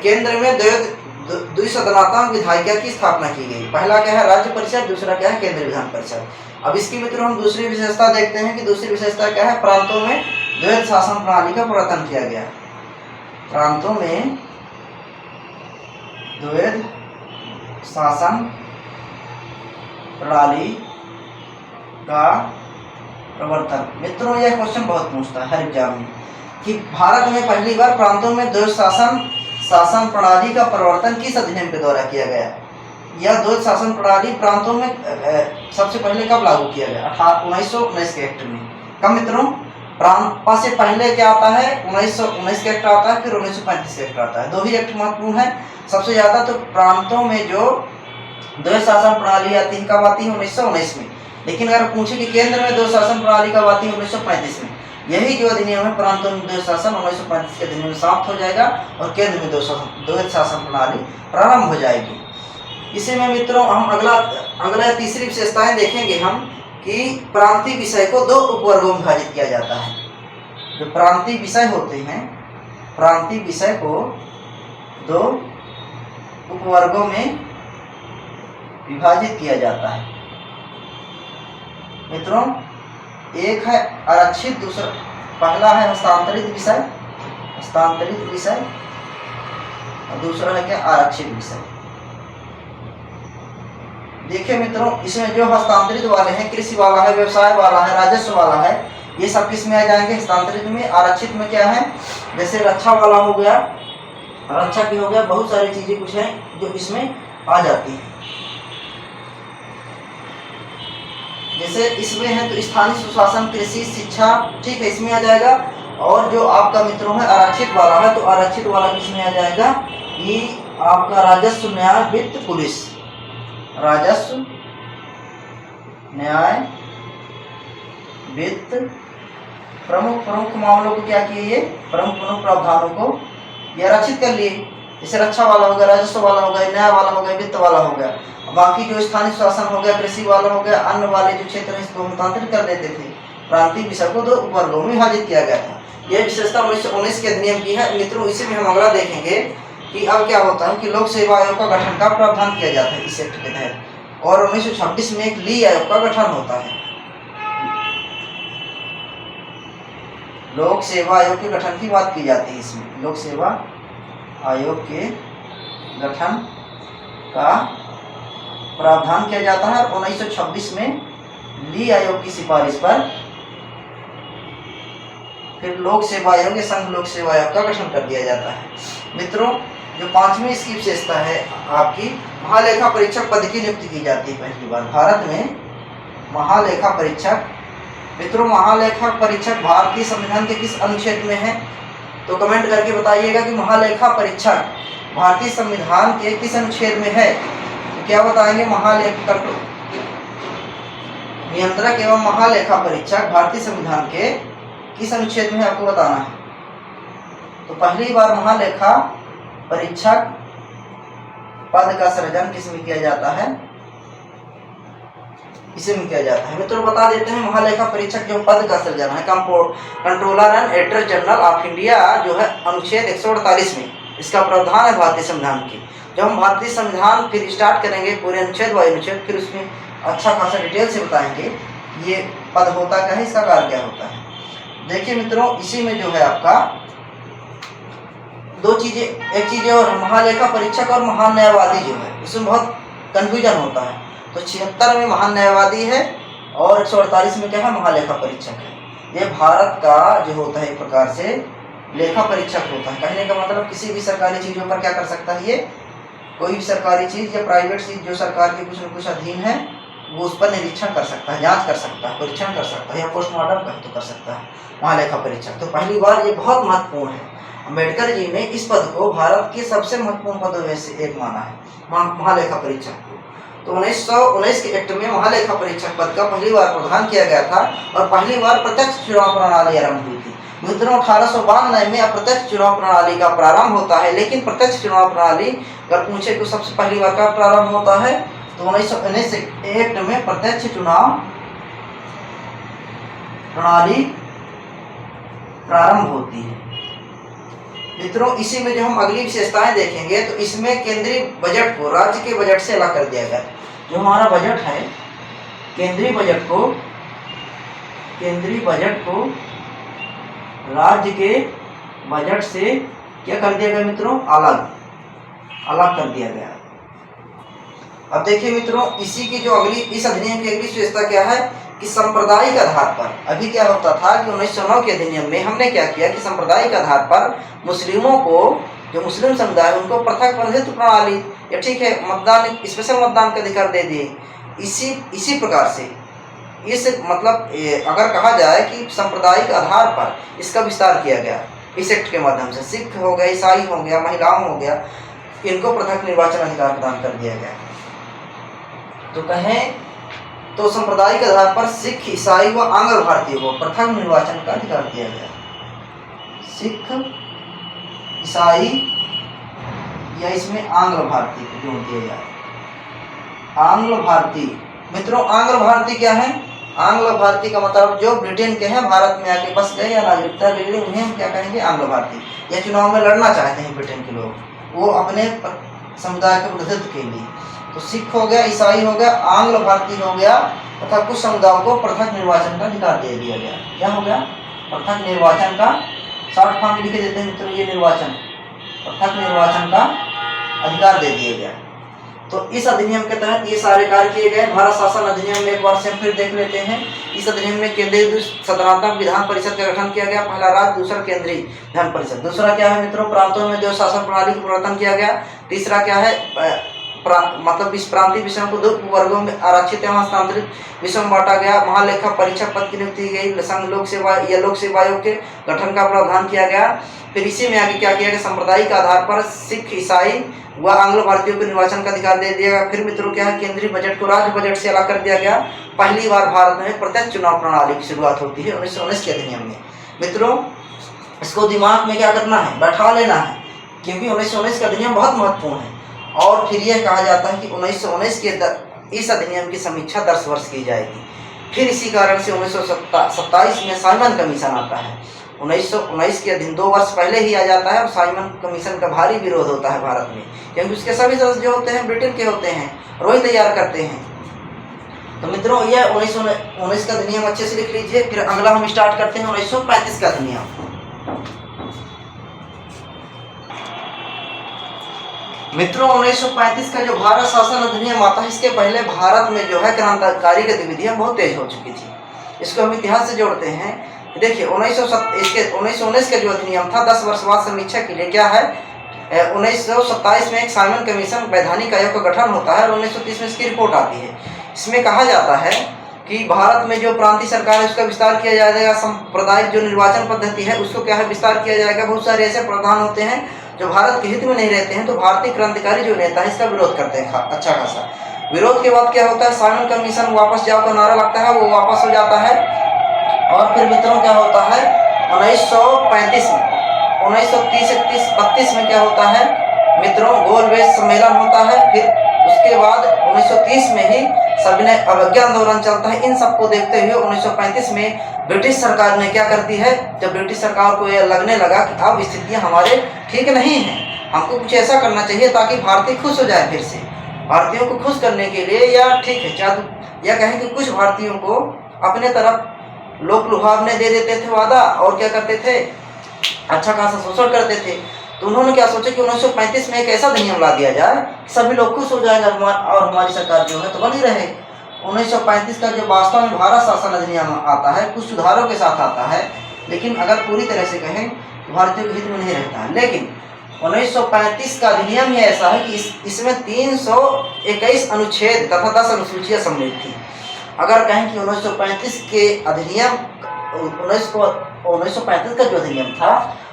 केंद्र में द्विसदनात्मक विधायिका की स्थापना की गई। पहला क्या है राज्य परिषद, दूसरा क्या है केंद्रीय विधान परिषद। अब इसकी मित्रों हम दूसरी विशेषता देखते हैं कि दूसरी विशेषता क्या है, प्रांतों में द्वैध शासन प्रणाली का प्रवर्तन किया गया। प्रांतों में द्वैध शासन प्रणाली का प्रवर्तन। मित्रों यह क्वेश्चन बहुत पूछता है हर एग्जाम में कि भारत में पहली बार प्रांतों में द्वैध शासन प्रणाली का प्रवर्तन किस अधिनियम के द्वारा किया गया। यह द्वैध शासन प्रणाली प्रांतों में सबसे पहले कब लागू किया गया, 1919 के एक्ट में। कब मित्रों, प्रांत से पहले क्या आता है 1919 का एक्ट आता है, फिर 1935 का एक्ट आता है। दो ही एक्ट महत्वपूर्ण है। सबसे ज्यादा तो प्रांतों में जो द्वैध शासन प्रणाली आती है कब आती है 1919 में। लेकिन अगर पूछे कि केंद्र में द्वैध शासन प्रणाली कब आती है 1935 में। यही जो अधिनियम है प्रांतों में द्वैध शासन 1935 के अधिनियम समाप्त हो जाएगा और केंद्र में द्वैध शासन प्रणाली प्रारंभ हो जाएगी। इसी में मित्रों हम अगला तीसरी विशेषताएं देखेंगे हम कि प्रांतीय विषय को दो उपवर्गों में विभाजित किया जाता है। जो प्रांतीय विषय होते हैं, प्रांतीय विषय को दो उपवर्गों में विभाजित किया जाता है। मित्रों एक है आरक्षित, दूसरा पहला है हस्तांतरित विषय और दूसरा है क्या आरक्षित विषय। देखिए मित्रों इसमें जो हस्तांतरित वाले हैं, कृषि वाला है, व्यवसाय वाला है, राजस्व वाला है, ये सब किस में आ जाएंगे हस्तांतरित में। आरक्षित में क्या है, जैसे रक्षा वाला हो गया, रक्षा की हो गया, बहुत सारी चीजें कुछ हैं जो इसमें आ जाती हैं। जैसे इसमें है तो स्थानीय सुशासन, कृषि, शिक्षा, ठीक है इसमें आ जाएगा। और जो आपका मित्रों है आरक्षित वाला है, तो आरक्षित वाला किसमें आ जाएगा, ये आपका राजस्व, न्याय, वित्त, पुलिस। राजस्व, न्याय, वित्त, प्रमुख मामलों को क्या किए, ये प्रमुख प्रावधानों को ये आरक्षित कर लिए। जैसे रक्षा वाला हो गया, राजस्व वाला हो गया, न्याय वाला हो गया, वित्त वाला हो गया। बाकी जो स्थानीय शासन हो गया, कृषि वाला हो गया, अन्य वाले जो क्षेत्र है इसको हस्तांतरित कर देते थे। प्रांतीय विषय को दो वर्गों में विभाजित किया गया था। यह विशेषता 1919 के अधिनियम की है। मित्रों इसी में हम अगला देखेंगे कि अब क्या होता है कि लोक सेवा आयोग का गठन का प्रावधान किया जाता है इस एक्ट के तहत। और 1926 में एक ली आयोग का गठन होता है। लोक सेवा आयोग के गठन की बात की जाती है इसमें। लोक सेवा आयोग के गठन का प्रावधान किया जाता है। 1926 में ली आयोग की सिफारिश पर फिर लोक सेवा आयोग, संघ लोक सेवा आयोग का गठन कर दिया जाता है। मित्रों जो पांचवी इसकी विशेषता है आपकी, महालेखा परीक्षक पद की नियुक्ति की जाती है पहली बार भारत में। महालेखा परीक्षक, मित्रों महालेखा परीक्षक भारतीय संविधान के किस अनुच्छेद में है, तो कमेंट करके बताइएगा कि महालेखा परीक्षक भारतीय संविधान के किस अनुच्छेद में है। तो क्या बताएंगे, महालेखा नियंत्रक एवं महालेखा परीक्षक भारतीय संविधान के किस अनुच्छेद में है आपको बताना है। तो पहली बार महालेखा परीक्षक पद का सृजन किसमें किया जाता है, इसे में किया जाता है। मित्रों बता देते हैं महालेखा परीक्षक जो पद का सृजन है controller and editor general of India जो है अनुच्छेद 148 में इसका प्रावधान है भारतीय संविधान की। जब हम भारतीय संविधान फिर स्टार्ट करेंगे पूरे अनुच्छेद वाई अनुच्छेद, फिर उसमें अच्छा खासा डिटेल से बताएंगे ये पद होता क्या है, इसका कार्य क्या होता है। देखिए मित्रों, इसी में जो है आपका दो चीजें, एक चीज और महालेखा परीक्षक और महान न्यायवादी जो है, इसमें बहुत कंफ्यूजन होता है। तो 76 में महान न्यायवादी है और 148 में क्या है, महालेखा परीक्षक है। ये भारत का जो होता है एक प्रकार से लेखा परीक्षक होता है। कहने का मतलब किसी भी सरकारी चीजों पर क्या कर सकता है, ये कोई भी सरकारी चीज या प्राइवेट चीज जो सरकार के कुछ न कुछ अधीन है, वो उस पर निरीक्षण कर सकता है, जांच कर सकता है, परीक्षण कर सकता है, या पोस्टमार्टम कहे तो कर सकता है महालेखा परीक्षक। तो पहली बार ये बहुत महत्वपूर्ण है। अम्बेडकर जी ने इस पद को भारत के सबसे महत्वपूर्ण पदों में से एक माना है, महालेखा परीक्षक को। तो 1919 के एक्ट में महालेखा परीक्षक पद का पहली बार प्रावधान किया गया था और पहली बार प्रत्यक्ष चुनाव प्रणाली आरंभ हुई थी। मित्रों 1892 में अप्रत्यक्ष चुनाव प्रणाली का प्रारंभ होता है, लेकिन प्रत्यक्ष चुनाव प्रणाली अगर पूछे तो सबसे पहली बार का प्रारंभ होता है, तो 1919 एक्ट में प्रत्यक्ष चुनाव प्रणाली प्रारंभ होती है। मित्रों इसी में जो हम अगली विशेषताएं देखेंगे, तो इसमें केंद्रीय बजट को राज्य के बजट से अलग कर दिया गया। जो हमारा बजट है, केंद्रीय बजट को राज्य के बजट से क्या कर दिया गया मित्रों, अलग कर दिया गया। अब देखिए मित्रों, इसी की जो इस अधिनियम की अगली विशेषता क्या है कि सांप्रदायिक आधार पर, अभी क्या होता था कि 1909 के अधिनियम में हमने क्या किया कि सांप्रदायिक आधार पर मुस्लिमों को, जो मुस्लिम समुदाय उनको पृथक प्रतिनिधित्व प्रणाली या ठीक है मतदान, स्पेशल मतदान का अधिकार दे दिए। इसी प्रकार से इस मतलब अगर कहा जाए कि सांप्रदायिक आधार पर इसका विस्तार किया गया इस एक्ट के माध्यम से। सिख हो गए, ईसाई हो गया, महिलाओं हो गया, इनको पृथक निर्वाचन अधिकार प्रदान कर दिया गया। तो कहें तो सांप्रदायिक आधार पर सिख, ईसाई व आंग्ल भारतीय को पृथक निर्वाचन का अधिकार दिया गया। सिख, ईसाई या इसमें आंग्ल भारतीय को जोड़ दिया जाए। आंग्ल भारतीय, मित्रों आंग्ल भारतीय क्या है, आंग्ल भारतीय का मतलब जो ब्रिटेन के हैं, भारत में आके बस गए या नागरिकता ले ली, उन्हें हम क्या कहेंगे, आंग्ल भारतीय। या चुनाव में लड़ना चाहते हैं ब्रिटेन के लोग, वो अपने समुदाय के प्रतिनिधित्व के लिए। तो सिख हो गया, ईसाई हो गया, आंग्ल भारतीय हो गया, तथा कुछ समुदायों को पृथक निर्वाचन का अधिकार दे दिया गया। क्या हो गया, पृथक निर्वाचन का, शॉर्ट फॉर्म लिखे देते हैं मित्रों, ये निर्वाचन, पृथक निर्वाचन का अधिकार दे दिया गया। तो इस अधिनियम के तहत ये सारे कार्य किए गए। भारत शासन अधिनियम में एक बार से फिर देख लेते हैं। इस अधिनियम में केंद्रीय सदनात्मक विधान परिषद का गठन किया गया, पहला राज्य, दूसरा केंद्रीय विधान परिषद। दूसरा क्या है मित्रों, प्रांतों में 2 शासन प्रणाली का प्रवर्तन किया गया। तीसरा क्या है, मतलब इस प्रांतीय विषयों को 2 वर्गों में आरक्षित एवं हस्तांतरित विषयों में बांटा गया। महालेखा परीक्षक पद की नियुक्ति की गई। संघ लोक सेवा या लोक सेवा आयोग के गठन का प्रावधान किया गया। फिर इसी में आगे क्या किया गया, सांप्रदायिक आधार पर सिख, ईसाई व आंग्ल भारतीयों को निर्वाचन का अधिकार दे दिया गया। फिर मित्रों क्या है, केंद्रीय बजट को राज्य बजट से अलग कर दिया गया। पहली बार भारत में प्रत्यक्ष चुनाव प्रणाली की शुरुआत होती है 1919 के अधिनियम में। मित्रों इसको दिमाग में क्या करना है, बैठा लेना है, क्योंकि 1919 का अधिनियम बहुत महत्वपूर्ण है। और फिर यह कहा जाता है कि 1919 के इस अधिनियम की समीक्षा 10 वर्ष की जाएगी। फिर इसी कारण से 1927 में साइमन कमीशन आता है। 1919 के अधीन 2 वर्ष पहले ही आ जाता है और साइमन कमीशन का भारी विरोध होता है भारत में, क्योंकि उसके सभी सदस्य जो होते हैं ब्रिटेन के होते हैं और वही तैयार करते हैं। तो मित्रों यह 1919 का अधिनियम अच्छे से लिख लीजिए। फिर अगला हम स्टार्ट करते हैं 1935 का अधिनियम। मित्रों 1935 का जो भारत शासन अधिनियम आता है, इसके पहले भारत में जो है क्रांतिकारी गतिविधियां बहुत तेज हो चुकी थी। इसको हम इतिहास से जोड़ते हैं। देखिए 1919 का जो अधिनियम था 10 वर्ष बाद समीक्षा के लिए क्या है, 1927 में एक साइमन कमीशन वैधानिक आयोग का गठन होता है और 1930 में इसकी रिपोर्ट आती है। इसमें कहा जाता है कि भारत में जो प्रांतीय सरकार है उसका विस्तार किया जाएगा। सांप्रदायिक जो निर्वाचन पद्धति है उसको क्या है, विस्तार किया जाएगा। बहुत सारे ऐसे प्रावधान होते हैं जो भारत के हित में नहीं रहते हैं, तो भारतीय क्रांतिकारी जो नेता है इसका विरोध करते हैं अच्छा खासा। विरोध के बाद क्या होता है, साइमन कमीशन वापस जाओ का नारा लगता है, वो वापस हो जाता है। और फिर मित्रों क्या होता है, 1935 में 1930-32 में क्या होता है मित्रों, गोलमेज सम्मेलन होता है। फिर उसके बाद 1930 में ही सविनय अवज्ञा आंदोलन चलता है। इन सबको देखते हुए 1935 में ब्रिटिश सरकार ने क्या करती है, जब ब्रिटिश सरकार को यह लगने लगा कि अब स्थितियां हमारे ठीक नहीं हैं, हमको कुछ ऐसा करना चाहिए ताकि भारतीय खुश हो जाए। फिर से भारतीयों को खुश करने के लिए, या ठीक है या कहें कि कुछ भारतीयों को अपने तरफ लोक लुभावने दे देते थे वादा और क्या करते थे, अच्छा खासा शोषण करते थे। तो उन्होंने क्या सोचा कि 1935 में एक ऐसा अधिनियम ला दिया जाए कि सभी लोग खुश हो जाएंगे और हमारी सरकार जो है तो बनी रहे। 1935 का जो वास्तव में भारत शासन अधिनियम आता है कुछ सुधारों के साथ आता है, लेकिन अगर पूरी तरह से कहें तो भारतीयों के हित में नहीं रहता है। लेकिन 1935 का अधिनियम ही ऐसा है कि इसमें 321 अनुच्छेद तथा 10 अनुसूचियां सम्मिलित थी। अगर कहें कि 1935 के अधिनियम 1935 का जो अधिनियम था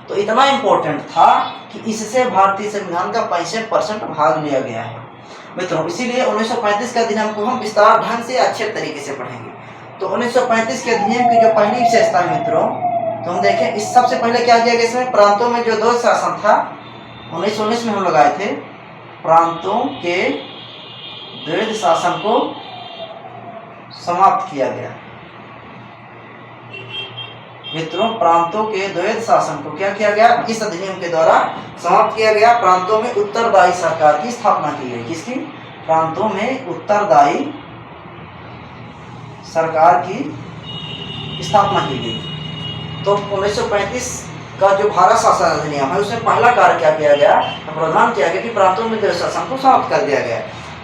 तो इतना इम्पोर्टेंट था कि इससे भारतीय संविधान का 65% भाग लिया गया है मित्रों। इसीलिए 1935 के अधिनियम को हम विस्तार ढंग से अच्छे तरीके से पढ़ेंगे। तो 1935 के अधिनियम की जो पहली विशेषता है मित्रों, तो हम देखें इस सबसे पहले क्या किया गया, इसमें प्रांतों में जो द्वैध शासन था 1919 में हम लगाए थे, प्रांतों के द्वैध शासन को समाप्त किया गया मित्रों। प्रांतों के द्वैध शासन को क्या किया गया, इस अधिनियम के द्वारा समाप्त किया गया। प्रांतों में उत्तरदायी सरकार की स्थापना की गई। किसकी? प्रांतों में उत्तरदायी सरकार की स्थापना की गई। तो 1935 का जो भारत शासन अधिनियम है उसमें पहला कार्य क्या किया गया, प्रावधान किया गया कि प्रांतों में द्वैध शासन को समाप्त कर दिया गया।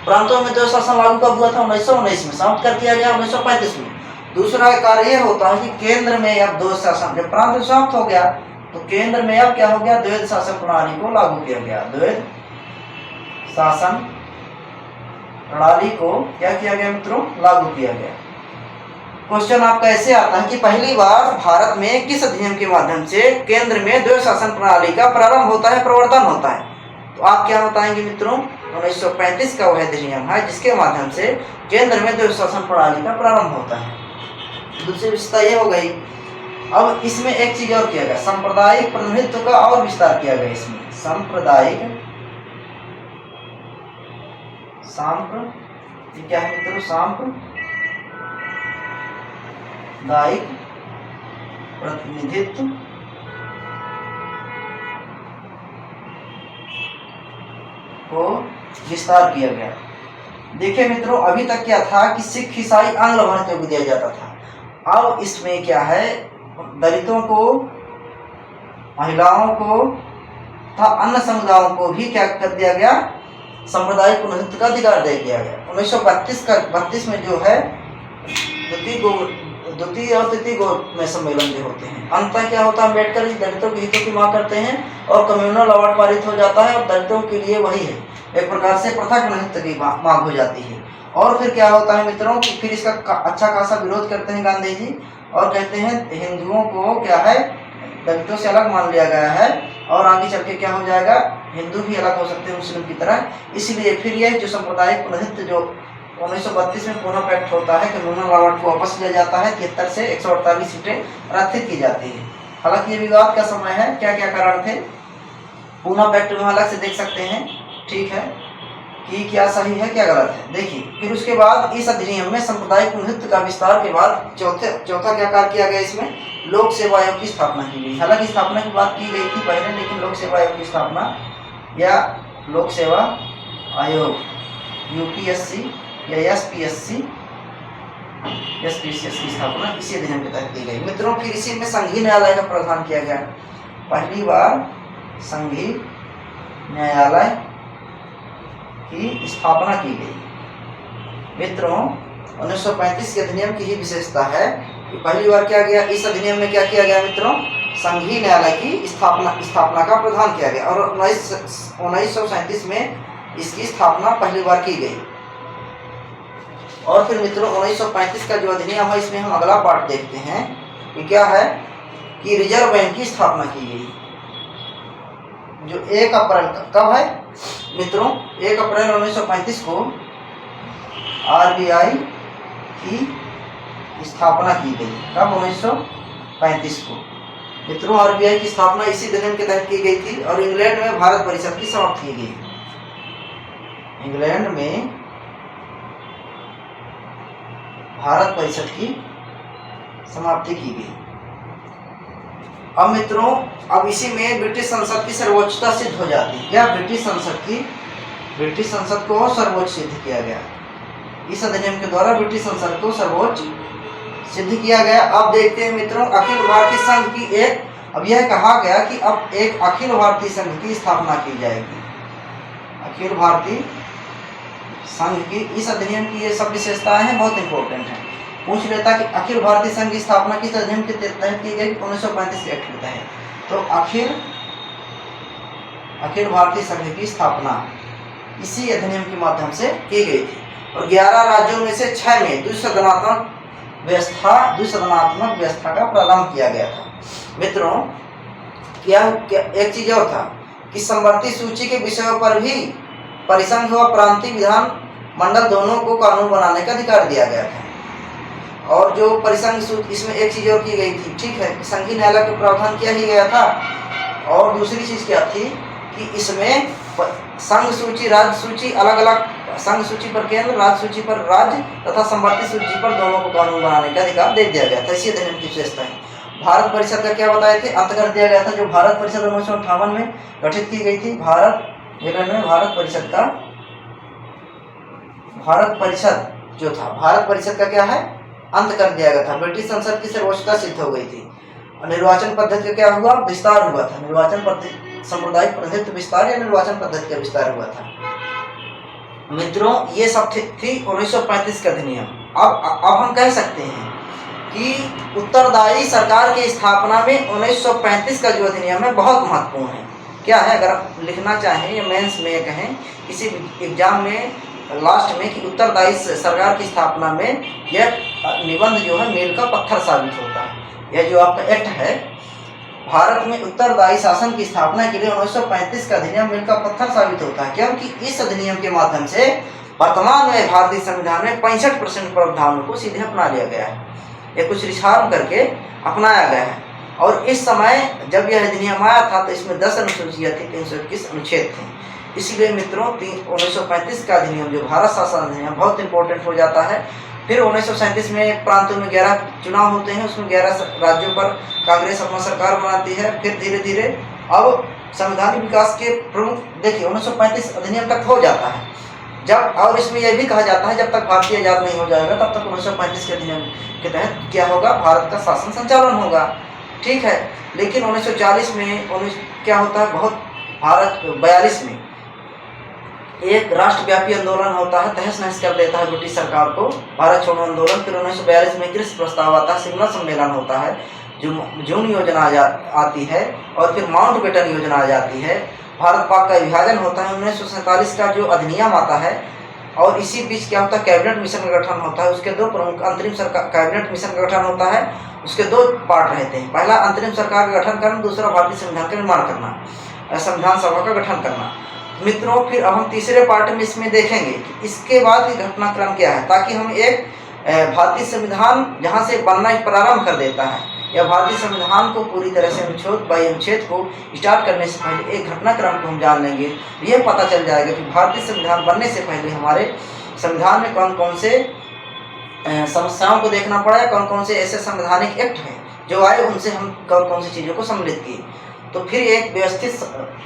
प्रांतों में द्वैध शासन लागू कब हुआ था? 1919 में समाप्त कर दिया गया 1935 में। दूसरा कार्य यह होता है कि केंद्र में अब द्वैध शासन, जब प्रांत समाप्त हो गया तो केंद्र में अब क्या हो गया, द्वैध शासन प्रणाली को लागू किया गया। द्वैध शासन प्रणाली को क्या किया गया मित्रों, लागू किया गया। क्वेश्चन आपका ऐसे आता है कि पहली बार भारत में किस अधिनियम के माध्यम से केंद्र में द्वैध शासन प्रणाली का प्रारंभ होता है, प्रवर्तन होता है? तो आप क्या बताएंगे मित्रों, 1935 का वह अधिनियम है जिसके माध्यम से केंद्र में द्वैध शासन प्रणाली का प्रारंभ होता है। दूसरी विशेषता ये हो गई। अब इसमें एक चीज और किया गया, सांप्रदायिक प्रतिनिधित्व का और विस्तार किया गया। इसमें सांप्रदायिक क्या है मित्रों, सांप्रदायिक प्रतिनिधित्व को विस्तार किया गया। देखिए मित्रों, अभी तक क्या था कि सिख, ईसाई, आंग्ल भारतीयों को दिया जाता था। अब इसमें क्या है, दलितों को, महिलाओं को तथा अन्य समुदायों को भी क्या कर दिया गया, सांप्रदायिक प्रतिनिधित्व का अधिकार दे दिया गया। 1932 में जो है द्वितीय और तृतीय गो में सम्मेलन जो होते हैं, अंततः क्या होता है, अम्बेडकर जी दलितों के हितों की मांग करते हैं और कम्युनल अवार्ड पारित हो जाता है और दलितों के लिए वही है, एक प्रकार से पृथक प्रतिनिधित्व की मांग हो जाती है। और फिर क्या होता है मित्रों कि फिर इसका अच्छा खासा विरोध करते हैं गांधी जी और कहते हैं हिंदुओं को क्या है, दलितों से अलग मान लिया गया है और आगे चल के क्या हो जाएगा, हिंदू भी अलग हो सकते हैं मुस्लिम की तरह। इसलिए फिर यह जो सांप्रदायिक प्रतिनिधित्व जो 1932 में पुनः पैक्ट होता है, कम्युनल अवार्ड को वापस लिया जाता है, 73 से 148 सीटें आरक्षित की जाती है। हालांकि ये विवाद का समय है, क्या क्या कारण थे पुनः पैक्ट में अलग से देख सकते हैं, ठीक है, कि क्या सही है क्या गलत है। देखिए फिर उसके बाद इस अधिनियम में सांप्रदायिक प्रतिनिधित्व का विस्तार के बाद चौथा क्या कार्य किया गया, इसमें लोक सेवा आयोग की स्थापना की गई। हालांकि स्थापना की बात की गई थी पहले, लेकिन लोक सेवा आयोग की स्थापना या लोक सेवा आयोग यूपीएससी या एसपीएससी की स्थापना इसी अधिनियम के तहत की गई। मित्रों फिर इसी में संघीय न्यायालय का प्रावधान किया गया। पहली बार संघीय न्यायालय की स्थापना की गई। मित्रों 1935 के अधिनियम की ही विशेषता है कि पहली बार क्या गया, इस अधिनियम में क्या किया गया मित्रों, संघीय न्यायालय की स्थापना का प्रावधान किया गया और 1937 में इसकी स्थापना पहली बार की गई। और फिर मित्रों 1935 का जो अधिनियम है इसमें हम अगला पार्ट देखते हैं कि क्या है कि रिजर्व बैंक की स्थापना की गई, जो 1 अप्रैल कब है मित्रों, 1 अप्रैल 1935 को आरबीआई की स्थापना की गई। कब? 1935 को मित्रों आरबीआई की स्थापना इसी अधिनियम के तहत की गई थी और इंग्लैंड में भारत परिषद की समाप्ति की गई। इंग्लैंड में भारत परिषद की समाप्ति की गई। अब मित्रों अब इसी में ब्रिटिश संसद की सर्वोच्चता सिद्ध हो जाती है। क्या? ब्रिटिश संसद को सर्वोच्च सिद्ध किया गया। इस अधिनियम के द्वारा ब्रिटिश संसद को सर्वोच्च सिद्ध किया गया। अब देखते हैं मित्रों अखिल भारतीय संघ की एक, अब यह कहा गया कि अब एक अखिल भारतीय संघ की स्थापना की जाएगी। अखिल भारतीय संघ की इस अधिनियम की ये सब विशेषताएं हैं, बहुत इंपॉर्टेंट है। पूछ लेता कि अखिल भारतीय संघ की स्थापना किस अधिनियम के तहत की गई, 1935 के एक्ट के तहत। तो अखिल भारतीय संघ की स्थापना इसी अधिनियम के माध्यम से की गई थी। और 11 राज्यों में से 6 में द्विसदनात्मक व्यवस्था का प्रारंभ किया गया था। मित्रों क्या एक चीज और था कि समवर्ती सूची के विषयों पर भी परिसंघ व प्रांतीय विधान मंडल दोनों को कानून बनाने का अधिकार दिया गया था। और जो परिसंघ सूची, इसमें एक चीज और की गई थी, ठीक है, संघीय न्यायालय का प्रावधान किया ही गया था। और दूसरी चीज क्या थी कि इसमें संघ सूची, राज्य सूची अलग अलग, संघ सूची पर केंद्र, राज्य सूची पर राज्य तथा समवर्ती सूची पर दोनों को कानून बनाने का अधिकार दे दिया गया था। इसी अधिनियम की विशेषता है। भारत परिषद का क्या बताए थे, अंत कर दिया गया था। जो भारत परिषद 1958 में गठित की गई थी, भारत परिषद जो था, भारत परिषद का क्या है, अंत कर दिया गया था। ब्रिटिश संसद की सर्वोच्चता सिद्ध हो गई थी। और निर्वाचन पद्धति का क्या हुआ, विस्तार हुआ था। निर्वाचन पद्धति, सांप्रदायिक प्रतिनिधित्व विस्तार या निर्वाचन पद्धति का विस्तार हुआ था। मित्रों ये सब थी 1935 का अधिनियम। अब हम कह सकते हैं कि उत्तरदायी सरकार की स्थापना में 1935 का जो अधिनियम है बहुत महत्वपूर्ण है। क्या है, अगर आप लिखना चाहें या मेंस में कहें किसी एग्जाम में लास्ट में कि उत्तरदायी सरकार की स्थापना में यह निबंध जो है मील का पत्थर साबित होता है। यह जो आपका एक्ट है, भारत में उत्तरदायी शासन की स्थापना के लिए 1935 का अधिनियम मील का पत्थर साबित होता है, क्योंकि इस अधिनियम के माध्यम से वर्तमान में भारतीय संविधान में 65% प्रावधानों को सीधे अपना लिया गया है, या कुछ रिफॉर्म करके अपनाया गया है। और इस समय जब यह अधिनियम आया था तो इसमें 10 अनुसूचियाँ थी, 321 अनुच्छेद थे। इसलिए मित्रों 1935 का अधिनियम जो भारत शासन अधिनियम बहुत इंपॉर्टेंट हो जाता है। फिर 1937 में प्रांतों में 11 चुनाव होते हैं, उसमें 11 राज्यों पर कांग्रेस अपना सरकार बनाती है। फिर धीरे धीरे अब संवैधानिक विकास के प्रमुख, देखिए 1935 अधिनियम तक हो जाता है जब, और इसमें यह भी कहा जाता है जब तक भारतीय आज़ाद नहीं हो जाएगा तब तक 1935 के अधिनियम के तहत क्या होगा, भारत का शासन संचालन होगा, ठीक है। लेकिन 1940 में क्या होता है, बहुत भारत 42 में एक राष्ट्रव्यापी आंदोलन होता है, तहस नहस कर देता है ब्रिटिश सरकार को, भारत छोड़ो आंदोलन। फिर 1942 में कृषि प्रस्ताव आता है, शिमला सम्मेलन होता है, जून योजना आती है, और फिर माउंटबेटन योजना आ जाती है। भारत पाक का विभाजन होता है, 1947 का जो अधिनियम आता है। और इसी बीच क्या होता है, कैबिनेट मिशन का गठन होता है। उसके 2 प्रमुख, अंतरिम सरकार, कैबिनेट मिशन का गठन होता है, उसके 2 पार्ट रहते हैं। पहला अंतरिम सरकार का गठन करना, दूसरा भारतीय संविधान का निर्माण करना, संविधान सभा का गठन करना। मित्रों फिर अब हम तीसरे पार्ट में इसमें देखेंगे कि इसके बाद की घटनाक्रम क्या है, ताकि हम एक भारतीय संविधान जहाँ से बनना प्रारंभ कर देता है, या भारतीय संविधान को पूरी तरह से अनुच्छेद बाई अनुच्छेद को स्टार्ट करने से पहले एक घटनाक्रम को हम जान लेंगे। ये पता चल जाएगा कि भारतीय संविधान बनने से पहले हमारे संविधान में कौन कौन से समस्याओं को देखना पड़ा, कौन कौन से ऐसे संवैधानिक एक्ट हैं जो आए, उनसे हम कौन कौन सी चीज़ों को सम्मिलित किए। तो फिर एक व्यवस्थित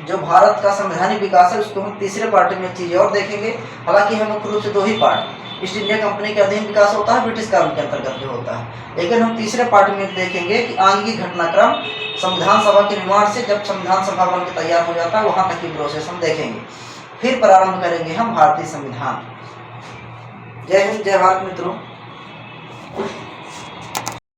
जो भारत का संवैधानिक विकास है उसको हम तीसरे पार्ट में चीज़ें और देखेंगे। हालांकि हम मुख्य रूप से 2 ही पार्ट, ईस्ट इंडिया कंपनी के अधीन विकास होता है, ब्रिटिश कानून के अंतर्गत जो होता है, लेकिन हम तीसरे पार्ट में देखेंगे कि आगे की घटनाक्रम संविधान सभा के निर्माण से जब संविधान सभा बन के तैयार हो जाता है वहाँ तक की प्रोसेस हम देखेंगे। फिर प्रारंभ करेंगे हम भारतीय संविधान। जय हिंद, जय भारत मित्रों।